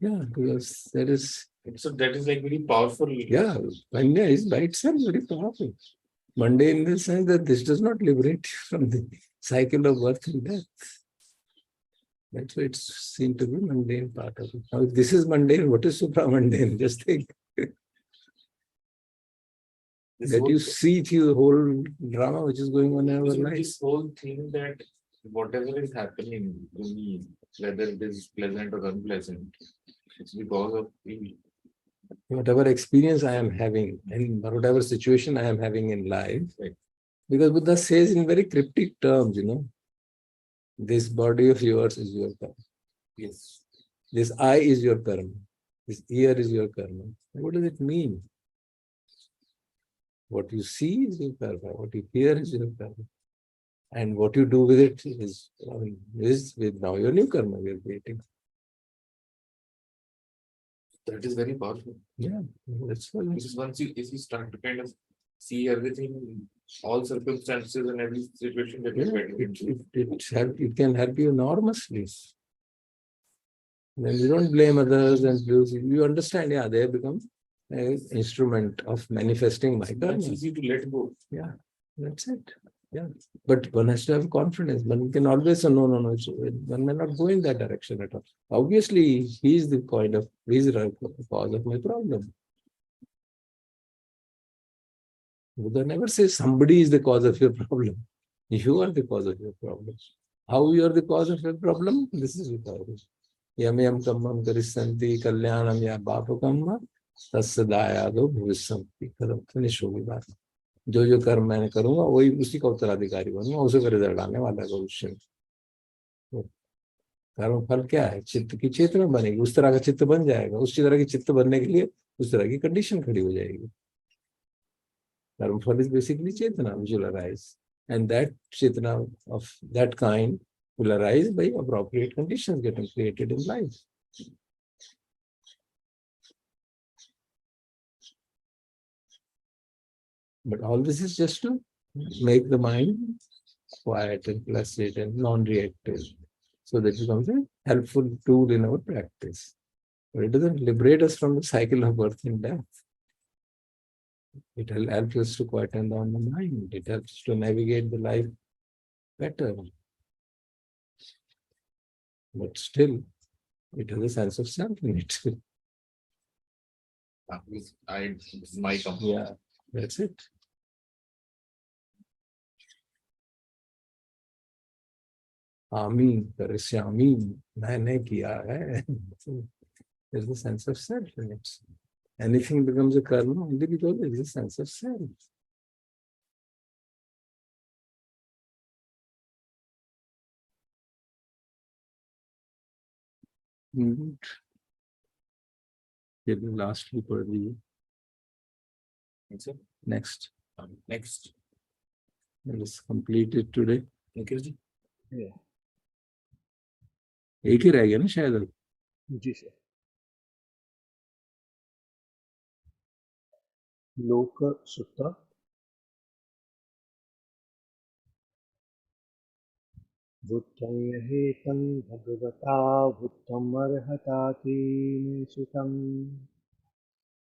[SPEAKER 3] Yeah, because that is
[SPEAKER 1] like very powerful.
[SPEAKER 3] Yeah, panya is by itself very powerful. Mundane in the sense that this does not liberate you from the cycle of birth and death. That's why it's seen to be mundane part of it. Now, if this is mundane, what is supra-mundane? Just think.
[SPEAKER 1] This
[SPEAKER 3] that
[SPEAKER 1] whole-
[SPEAKER 3] you see through the whole drama which is going on in our
[SPEAKER 1] so
[SPEAKER 3] life.
[SPEAKER 1] this whole thing that whatever is happening to me, whether it is pleasant or unpleasant, it's because of me.
[SPEAKER 3] Whatever experience I am having and whatever situation I am having in life,
[SPEAKER 1] Right.
[SPEAKER 3] because Buddha says in very cryptic terms, this body of yours is your karma.
[SPEAKER 1] Yes.
[SPEAKER 3] This eye is your karma. This ear is your karma. What does it mean? What you see is your karma. What you hear is your karma. And what you do with it is with now your new karma we are creating.
[SPEAKER 1] That is very powerful.
[SPEAKER 3] Yeah, that's what
[SPEAKER 1] Because if you start to kind of see everything, all circumstances and every situation that you're getting into.
[SPEAKER 3] it can help you enormously. When you don't blame others and you understand, yeah, they become an instrument of manifesting my karma.
[SPEAKER 1] It's easy to let go.
[SPEAKER 3] Yeah, that's it. Yeah, but one has to have confidence. One can always say, no, one may not go in that direction at all. Obviously, he's the cause of my problem. Buddha never says somebody is the cause of your problem. You are the cause of your problem. How you are the cause of your problem? This is the Yam kammam karisanti kalyanam ya bapakamma tassadayado bhuvisanti. Finish होगी बात. जो कर्म मैंने करूंगा वही उसी का उत्तराधिकारी बनूंगा, उसी का रिजल्ट आने वाला है भविष्य में. कर्म फल क्या है? चित्त की चेतना बनेगी, उस तरह का चित्त बन जाएगा. उसी तरह की चित्त बनने के लिए उस तरह की कंडीशन खड़ी हो जाएगी. Karma fal is basically chetana which will arise, and that chetana of that kind will arise by appropriate conditions getting created in life. But all this is just to make the mind quiet and placid and non-reactive, so that it becomes a helpful tool in our practice. But it doesn't liberate us from the cycle of birth and death. It will help us to quieten down the mind. It helps to navigate the life better. But still, it has a sense of self in it.
[SPEAKER 1] It's my company.
[SPEAKER 3] Yeah, that's it. Amin, Karishyami, मैंने किया है. There's a sense of self in it. Anything becomes a karma only because there is a sense of self. Good. The last week or the next.
[SPEAKER 1] Next.
[SPEAKER 3] Let's complete it today.
[SPEAKER 1] Ji.
[SPEAKER 2] Yeah.
[SPEAKER 3] एक ही रह गया ना शायद.
[SPEAKER 2] जी sir. लोकसुत्ता. भूतं हेतं भगवता भूतमर्हताकीने सुतं.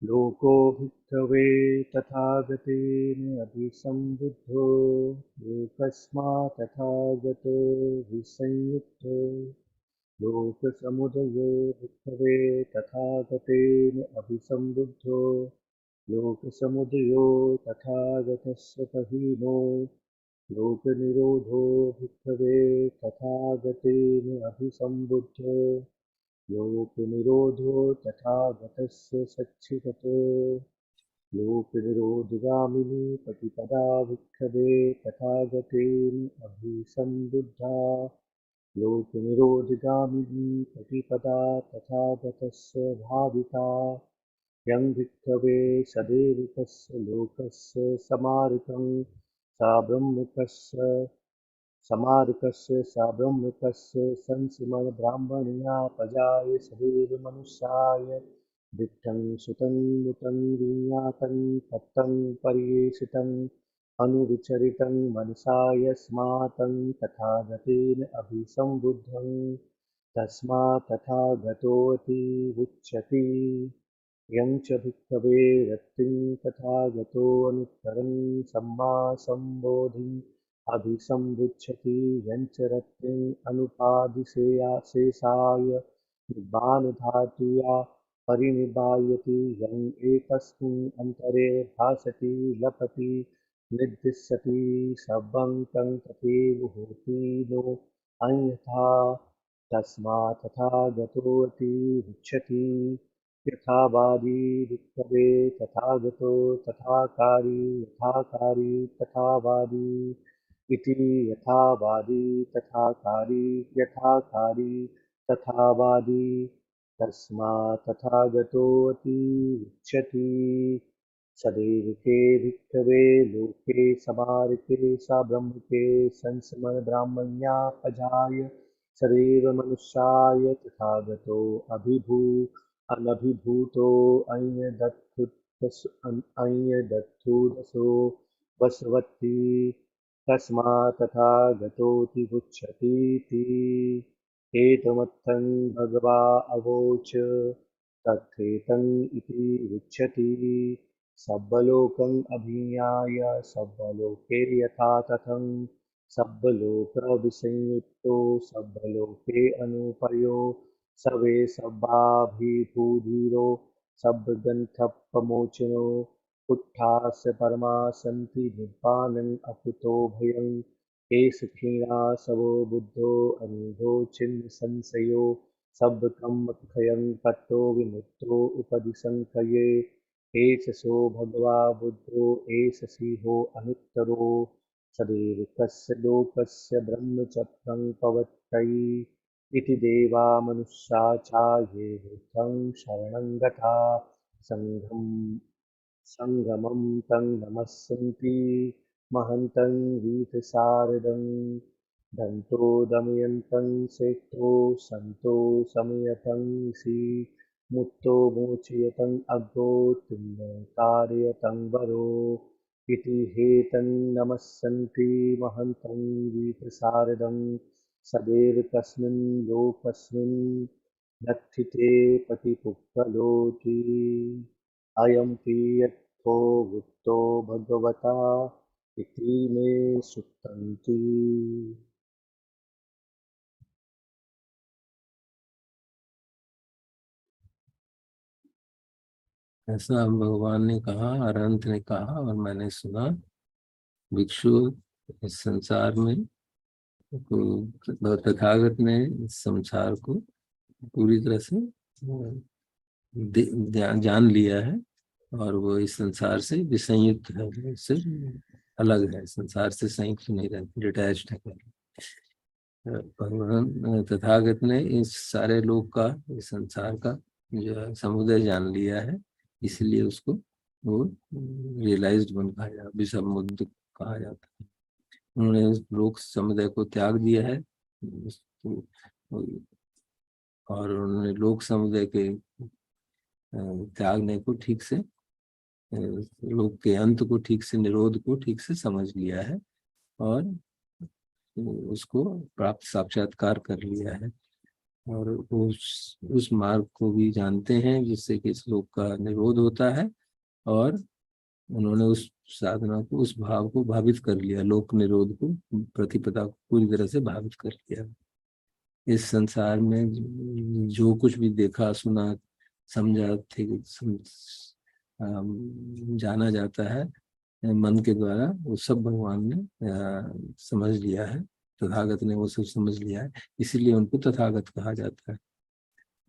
[SPEAKER 2] लोको भिक्खवे तथागतेन अभिसम्बुद्धो लोकस्मात् तथागतो विसंयुक्तो लोकसमुदयो भिक्खवे तथागतेन अभिसम्बुद्धो लोकसमुदयो तथागतस्य कहीनो लोकनिरोधो भिक्खवे तथागतेन अभिसम्बुद्धो लोकनिरोधो तथागतस्य सच्चिदतो लोकनिरोधगामिनी पटिपदा भिक्खवे तथागतेन अभिसम्बुद्धा लोकनिरोधगामिनी पटिपदा तथागतस्य भाविता यं भिक्खवे सदेविकस्य लोकस्य समारितं सा ब्रह्मकस्य संसिमन ब्राह्मणिया पजाय सदैव मनुष्याय दिट्ठं सुतं मुतं विज्ञातं तत्तं परियेषितं अनुविचरितं मनसा यस्मातं तथागतेन अभिसम्बुद्धं तस्मात् तथागतोऽति उच्यते. यं च भिक्खवे रत्तिं तथागतोऽनुत्तरं सम्मा सम्बोधिम् अभिसम्बुच्छति. यं च रत्तिम् अनुपादिशेषाय निर्वाणधातुया परिनिबायति यं एकस्मिन् अन्तरे भासति लपति निद्दिशति सर्वं तं तथैव होति नो अन्यथा तस्मात् तथागतोऽति उच्यते यथावादी विक्तवे तथागतो तथाकारी यथाकारी तथावादी इति यथावादी तथाकारी यथाकारी तथावादी तस्मात् तथागतोऽति उच्यते सदैव के भिक्खवे लोके समारिते सा ब्रह्मके संसमन ब्राह्मण्या अजाय सदैव मनुष्याय तथागतो अनभिभूतो अञ्यदत्थुदसो वसवति तस्मात् तथागतोऽति उच्यतीति एतमर्थं भगवा अवोच तथेतं इति उच्यते सब्बलोकम् अभिज्ञाय सब्बलोके यथा तथं सब्बलोकविसंयुक्तो सब्बलोके अनुपयो सवे सब्बाभिभूधिरो सब्बग्रन्थप्रमोचनो पुट्ठास्य परमा सन्ति निर्वाणम् अकुतो भयम् एष क्षीणा शवो बुद्धो अनिधो छिन्न संशयो सब्बकम्मक्षयं पट्टो विमुक्तो उपदिशङ्कये एष सो भगवा बुद्धो एष सिंहो अनुत्तरो सदैव कस्य लोकस्य ब्रह्मचक्रं पवत्तयि इति देवा मनुष्या च ये बुद्धं शरणं गता संगमं तं नमस्सन्ति महन्तं वीतशारदं दन्तो दमयन्तं श्रेष्ठो सन्तो समयतं ऋषि मुक्तो मोचयतं अग्रो तुल्यं कारयतं वरो इति हेतं नमस्सन्ति महन्तं वीतशारदं सदैव कस्मिन् लोकस्मिन् नत्थिते पतिपुक्कलोति अयं यत्थो वृत्तो भगवता इति मे सुक्तन्ति
[SPEAKER 3] ऐसा भगवान ने कहा, अरहंत ने कहा और मैंने सुना। भिक्षु, इस संसार में तथागत ने इस संसार को पूरी तरह से जान लिया है और वो इस संसार से विसंयुक्त है, इससे अलग है, संसार से संयुक्त नहीं रहते, डिटैच्ड है। भगवान तथागत ने इस सारे लोक का, इस संसार का जो समुदय जान लिया है, इसलिए उसको वो रियलाइज्ड वन कहा जाता, विसमुद्ध कहा जाता है। उन्होंने उस लोक समुदाय को त्याग दिया है और उन्होंने लोक समुदाय के त्यागने को ठीक से, लोक के अंत को ठीक से, निरोध को ठीक से समझ लिया है और उसको प्राप्त साक्षात्कार कर लिया है और उस मार्ग को भी जानते हैं जिससे कि इस लोक का निरोध होता है और उन्होंने उस साधना को, उस भाव को भावित कर लिया, लोक निरोध को, प्रतिपदा को पूरी तरह से भावित कर लिया। इस संसार में जो कुछ भी देखा, सुना, समझा, जाना जाता है मन के द्वारा, वो सब भगवान ने समझ लिया है, तथागत ने वो सब समझ लिया है, इसीलिए उनको तथागत कहा जाता है।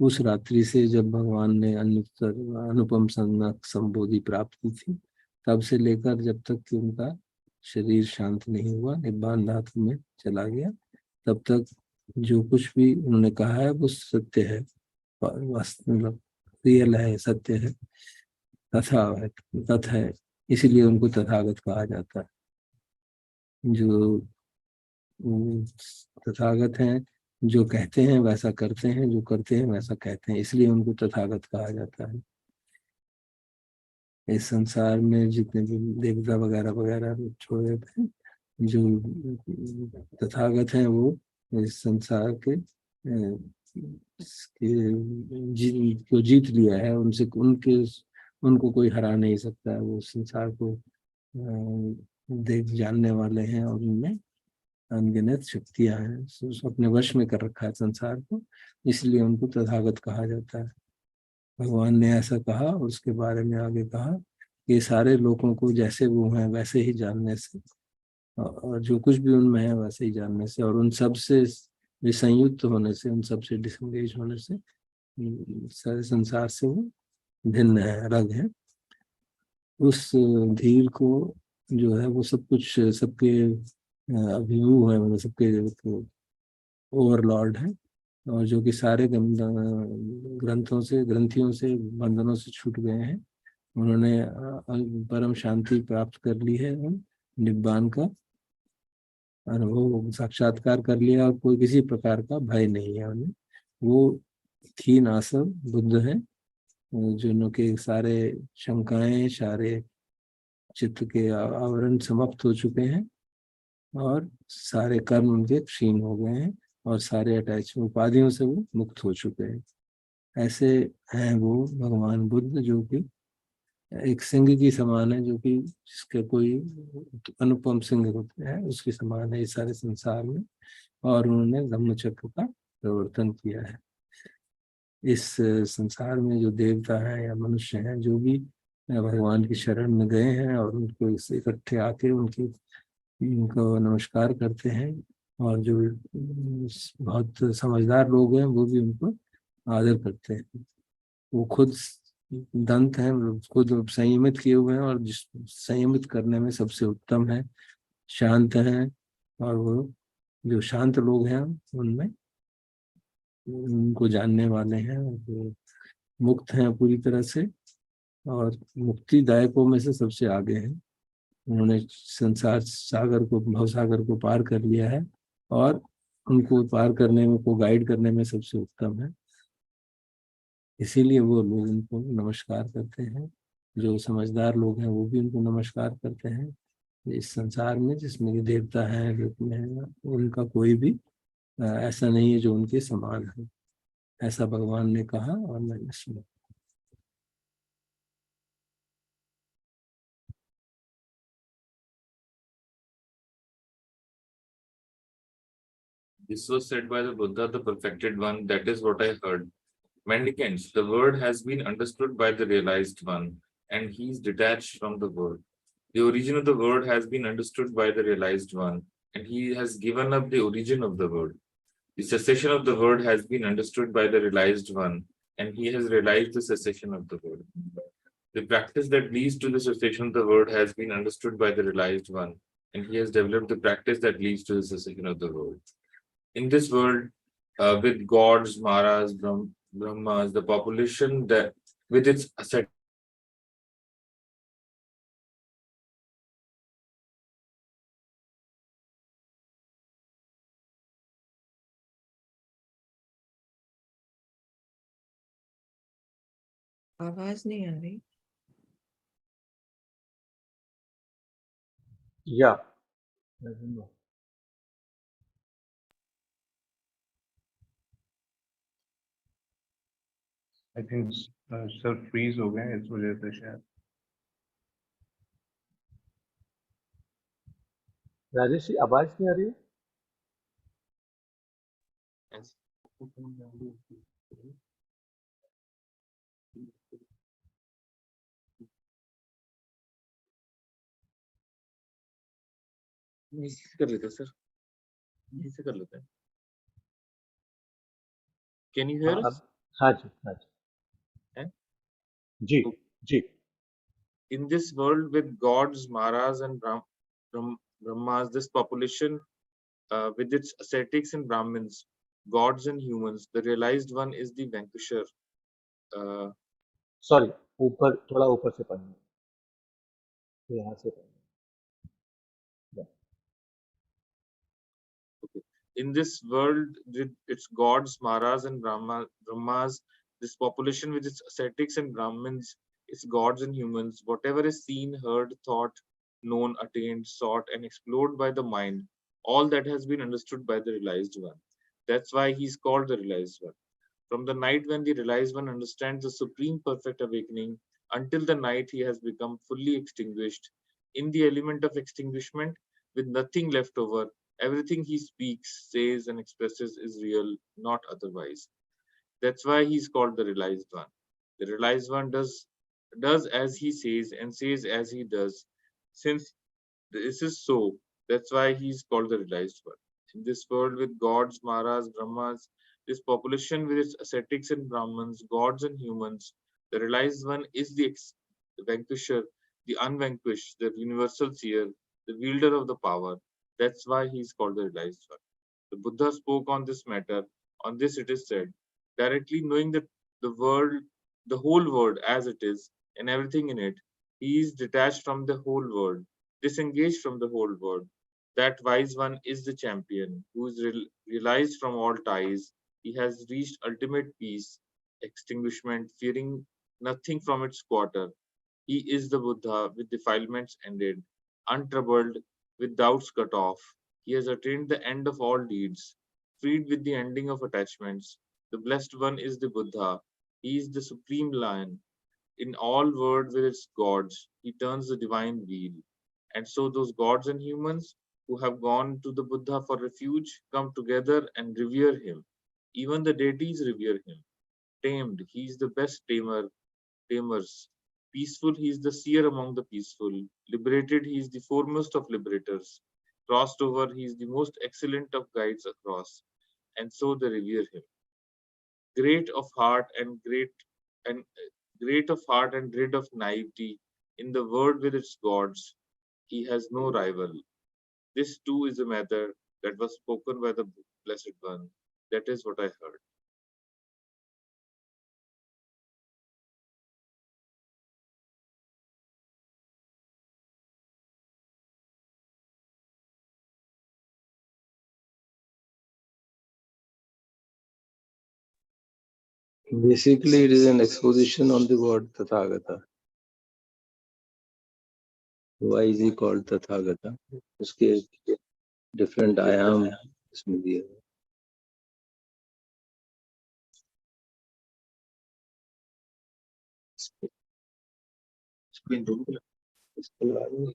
[SPEAKER 3] उस रात्रि से जब भगवान ने अनुपम संबोधि प्राप्त की थी, तब से लेकर जब तक कि उनका शरीर शांत नहीं हुआ, निब्बान धातु में चला गया, तब तक जो कुछ भी उन्होंने कहा है वो सत्य है, मतलब रियल है, सत्य है, तथा है, इसीलिए उनको तथागत कहा जाता है। जो तथागत हैं, जो कहते हैं वैसा करते हैं, जो करते हैं वैसा कहते हैं, इसलिए उनको तथागत कहा जाता है। इस संसार में जितने भी देवता वगैरह वगैरह छोड़े थे, जो तथागत हैं वो इस संसार के को जीत लिया है, उनको कोई हरा नहीं सकता है। वो संसार को देख जानने वाले हैं और उनमें अनगिनत शक्तियां हैं, अपने वश में कर रखा है संसार को, इसलिए उनको तथागत कहा जाता है। भगवान ने ऐसा कहा और उसके बारे में आगे कहा कि सारे लोगों को जैसे वो हैं वैसे ही जानने से, और जो कुछ भी उनमें है वैसे ही जानने से, और उन सब से विसंयुक्त होने से, उन सब से डिसंगेज होने से सारे संसार से वो भिन्न है, अलग है। उस धीर को जो है वो सब कुछ सबके अभिभू है, मतलब सबके ओवरलॉर्ड है, और जो कि सारे ग्रंथों से, ग्रंथियों से, बंधनों से छूट गए हैं। उन्होंने परम शांति प्राप्त कर ली है, निब्बान का अनुभव साक्षात्कार कर लिया, और कोई किसी प्रकार का भय नहीं है उन्हें। वो थी नासव बुद्ध है, जिनके सारे शंकाएं, सारे चित्त के आवरण समाप्त हो चुके हैं, और सारे कर्म उनके क्षीण हो गए हैं, और सारे अटैचमेंट उपाधियों से वो मुक्त हो चुके हैं। ऐसे हैं वो भगवान बुद्ध, जो कि एक सिंह की समान है, जो कि जिसके कोई अनुपम सिंह होते हैं उसके समान है इस सारे संसार में, और उन्होंने धम्मचक्र का प्रवर्तन किया है। इस संसार में जो देवता हैं या मनुष्य हैं, जो भी भगवान की शरण में गए हैं और उनको इकट्ठे आके उनको नमस्कार करते हैं, और जो बहुत समझदार लोग हैं वो भी उनको आदर करते हैं। वो खुद दंत हैं, खुद संयमित किए हुए हैं, और जिस संयमित करने में सबसे उत्तम है, शांत हैं, और वो जो शांत लोग हैं उनमें उनको जानने वाले हैं, वो मुक्त हैं पूरी तरह से, और मुक्तिदायकों में से सबसे आगे हैं। उन्होंने संसार सागर को, भव सागर को पार कर लिया है, और उनको पार करने में, को गाइड करने में सबसे उत्तम है। इसीलिए वो लोग उनको नमस्कार करते हैं। जो समझदार लोग हैं वो भी उनको नमस्कार करते हैं। इस संसार में जिसमें कि देवता है, लोक में है, उनका कोई भी ऐसा नहीं है जो उनके समान है। ऐसा भगवान ने कहा और मैंने सुना।
[SPEAKER 1] This was said by the Buddha, the perfected one. That is what I heard. Mendicants, the word has been understood by the realized one, and he is detached from the word. The origin of the word has been understood by the realized one, and he has given up the origin of the word. The cessation of the word has been understood by the realized one, and he has realized the cessation of the word. The practice that leads to the cessation of the word has been understood by the realized one, and he has developed the practice that leads to the cessation of the word. In this world, with gods, maras, brahmas, the population that with its asset.
[SPEAKER 7] आवाज नहीं आ रही।
[SPEAKER 2] Yeah, I don't know.
[SPEAKER 6] I think sir freeze हो गए इस वजह से शायद।
[SPEAKER 2] राजेश जी, आवाज नहीं आ रही है?
[SPEAKER 1] कर लेते सर, यहीं से कर लेते हैं। Can you hear
[SPEAKER 2] हाँ,
[SPEAKER 1] us?
[SPEAKER 2] हाँ जी, हाँ जी।
[SPEAKER 1] हैं?
[SPEAKER 2] जी, जी।
[SPEAKER 1] In this world with gods, maras, and brahmas, this population with its ascetics and brahmins, gods and humans, the realized one is the vanquisher.
[SPEAKER 2] Sorry, ऊपर, थोड़ा ऊपर से पढ़ना, यहाँ से पढ़ना।
[SPEAKER 1] Okay. In this world with its gods, maras, and brahmas, this population with its ascetics and brahmins, its gods and humans, whatever is seen, heard, thought, known, attained, sought, and explored by the mind, all that has been understood by the realized one. That's why he's called the realized one. From the night when the realized one understands the supreme perfect awakening, until the night he has become fully extinguished, in the element of extinguishment, with nothing left over, everything he speaks, says, and expresses is real, not otherwise. That's why he's called the realized one. The realized one does as he says and says as he does. Since this is so, that's why he's called the realized one. In this world with gods, Maras, Brahmas, this population with its ascetics and Brahmins, gods and humans, the realized one is the vanquisher, the unvanquished, the universal seer, the wielder of the power. That's why he's called the realized one. The Buddha spoke on this matter. On this it is said, directly knowing that the world, the whole world as it is, and everything in it, he is detached from the whole world, disengaged from the whole world. That wise one is the champion, who is realized from all ties. He has reached ultimate peace, extinguishment, fearing nothing from its quarter. He is the Buddha with defilements ended, untroubled, with doubts cut off. He has attained the end of all deeds, freed with the ending of attachments. The blessed one is the Buddha. He is the supreme lion. In all world with its gods, he turns the divine wheel. And so those gods and humans who have gone to the Buddha for refuge come together and revere him. Even the deities revere him. Tamed, he is the best tamers. Peaceful, he is the seer among the peaceful. Liberated, he is the foremost of liberators. Crossed over, he is the most excellent of guides across. And so they revere him. Great of heart and and great of heart and rid of naivety, in the world with its gods, he has no rival. This too is a matter that was spoken by the Blessed One. That is what I heard.
[SPEAKER 3] Basically, it is an exposition on the word Tathagata. Why is he called Tathagata? उसके different आयाम इसमें दिए हैं. इसके बारे में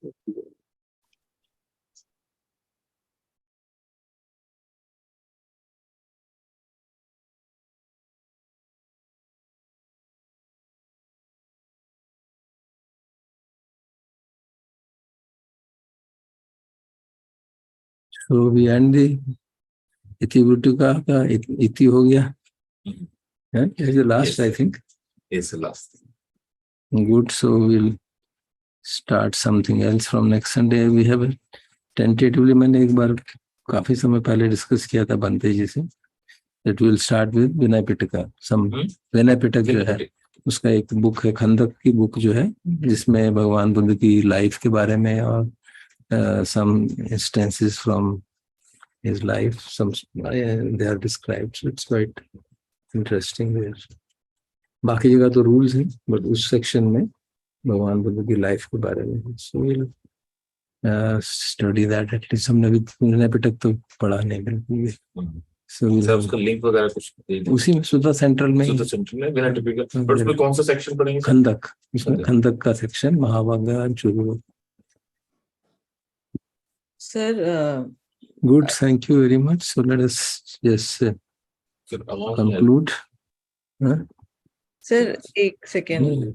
[SPEAKER 3] So we end the Itivuttaka का इति हो गया. It's the last,
[SPEAKER 1] Yes.
[SPEAKER 3] I think.
[SPEAKER 1] Yes, the last.
[SPEAKER 3] Good. So we'll start something else from next Sunday. We have a tentatively मैंने एक बार काफी समय पहले डिस्कस किया था बंते जी से. That we'll start with विनय पिटका. विनय पिटक जो है उसका एक बुक है, खंदक की बुक जो है, जिसमें भगवान बुद्ध की लाइफ के बारे में और some instances from his life, some they are described. So it's quite interesting there. बाकी जगह तो रूल्स हैं, बट उस सेक्शन में भगवान बुद्ध की लाइफ के बारे में. So we'll study that at least. हमने भी विनय पिटक तो पढ़ा नहीं बिल्कुल भी. So
[SPEAKER 1] सर उसका लिंक वगैरह कुछ
[SPEAKER 3] उसी में सुधा सेंट्रल में
[SPEAKER 1] बिना टिपिकल. और उसमें कौन सा सेक्शन पढ़ेंगे?
[SPEAKER 3] खंदक. उसमें खंदक का सेक्शन महाभागा चुरू.
[SPEAKER 7] Sir,
[SPEAKER 3] Good, thank you very much. So let us just conclude.
[SPEAKER 7] sir, एक second.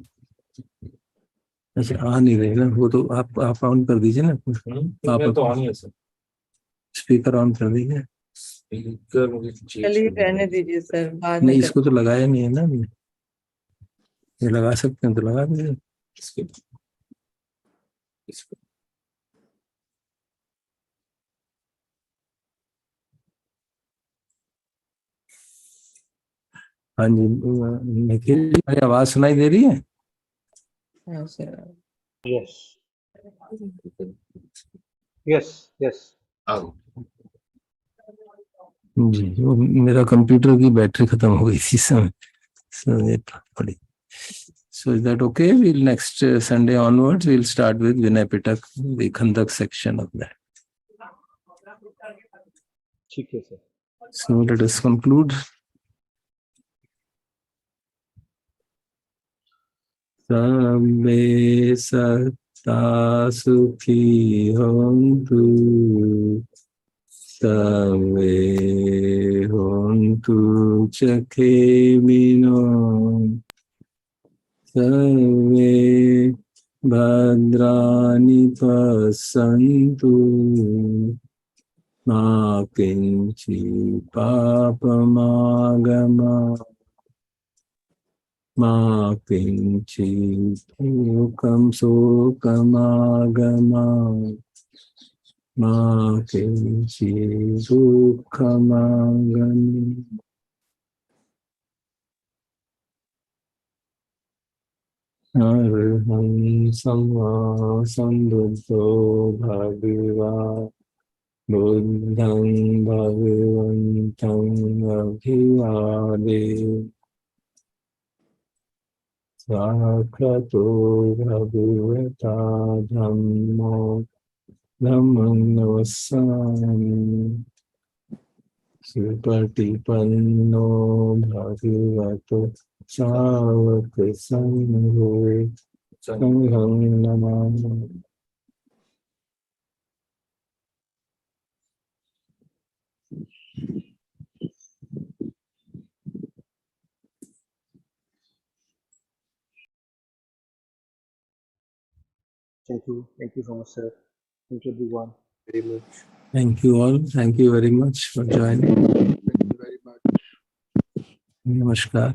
[SPEAKER 3] अच्छा आ नहीं रही ना वो, तो आप ऑन कर दीजिए ना.
[SPEAKER 1] आप तो ऑन ही है सर.
[SPEAKER 3] स्पीकर ऑन कर दीजिए.
[SPEAKER 7] चलिए रहने दीजिए सर, बाद में
[SPEAKER 3] नहीं, इसको तो लगाया नहीं है ना. ये लगा सकते हैं तो लगा दीजिए. हाँ जी, निखिल जी मेरी आवाज सुनाई दे रही है?
[SPEAKER 7] हाँ सर.
[SPEAKER 2] Yes. Yes. Yes.
[SPEAKER 3] जी, वो मेरा कंप्यूटर की बैटरी खत्म हो गई थी इस समय. So is that okay? We'll next Sunday onwards we'll start with Vinay Pitak, the Khandak section of that.
[SPEAKER 2] ठीक है sir.
[SPEAKER 3] So let us conclude. Sabbe satta sukhi hontu, sabbe hontu chakhe mino, सर्वे भद्राणि पश्यन्तु मा किञ्चित् पापमागमात् मा किञ्चित् दुःखं शोकमागमात् मा किञ्चित् दुःखमागमात् अहं सम्मा सम्बुद्धो भगवा बुद्धं भगवन्तम् अभिवादे साक्षातो भगवता धम्मो धम्मं नमस्सामि सुपटिपन्नो भगवतो सावक संघो संघं Namami
[SPEAKER 2] Thank you so much, sir. Thank you, everyone.
[SPEAKER 8] Very much.
[SPEAKER 3] Thank you all. Thank you very much for joining.
[SPEAKER 8] Thank you very much.
[SPEAKER 3] Namaskar.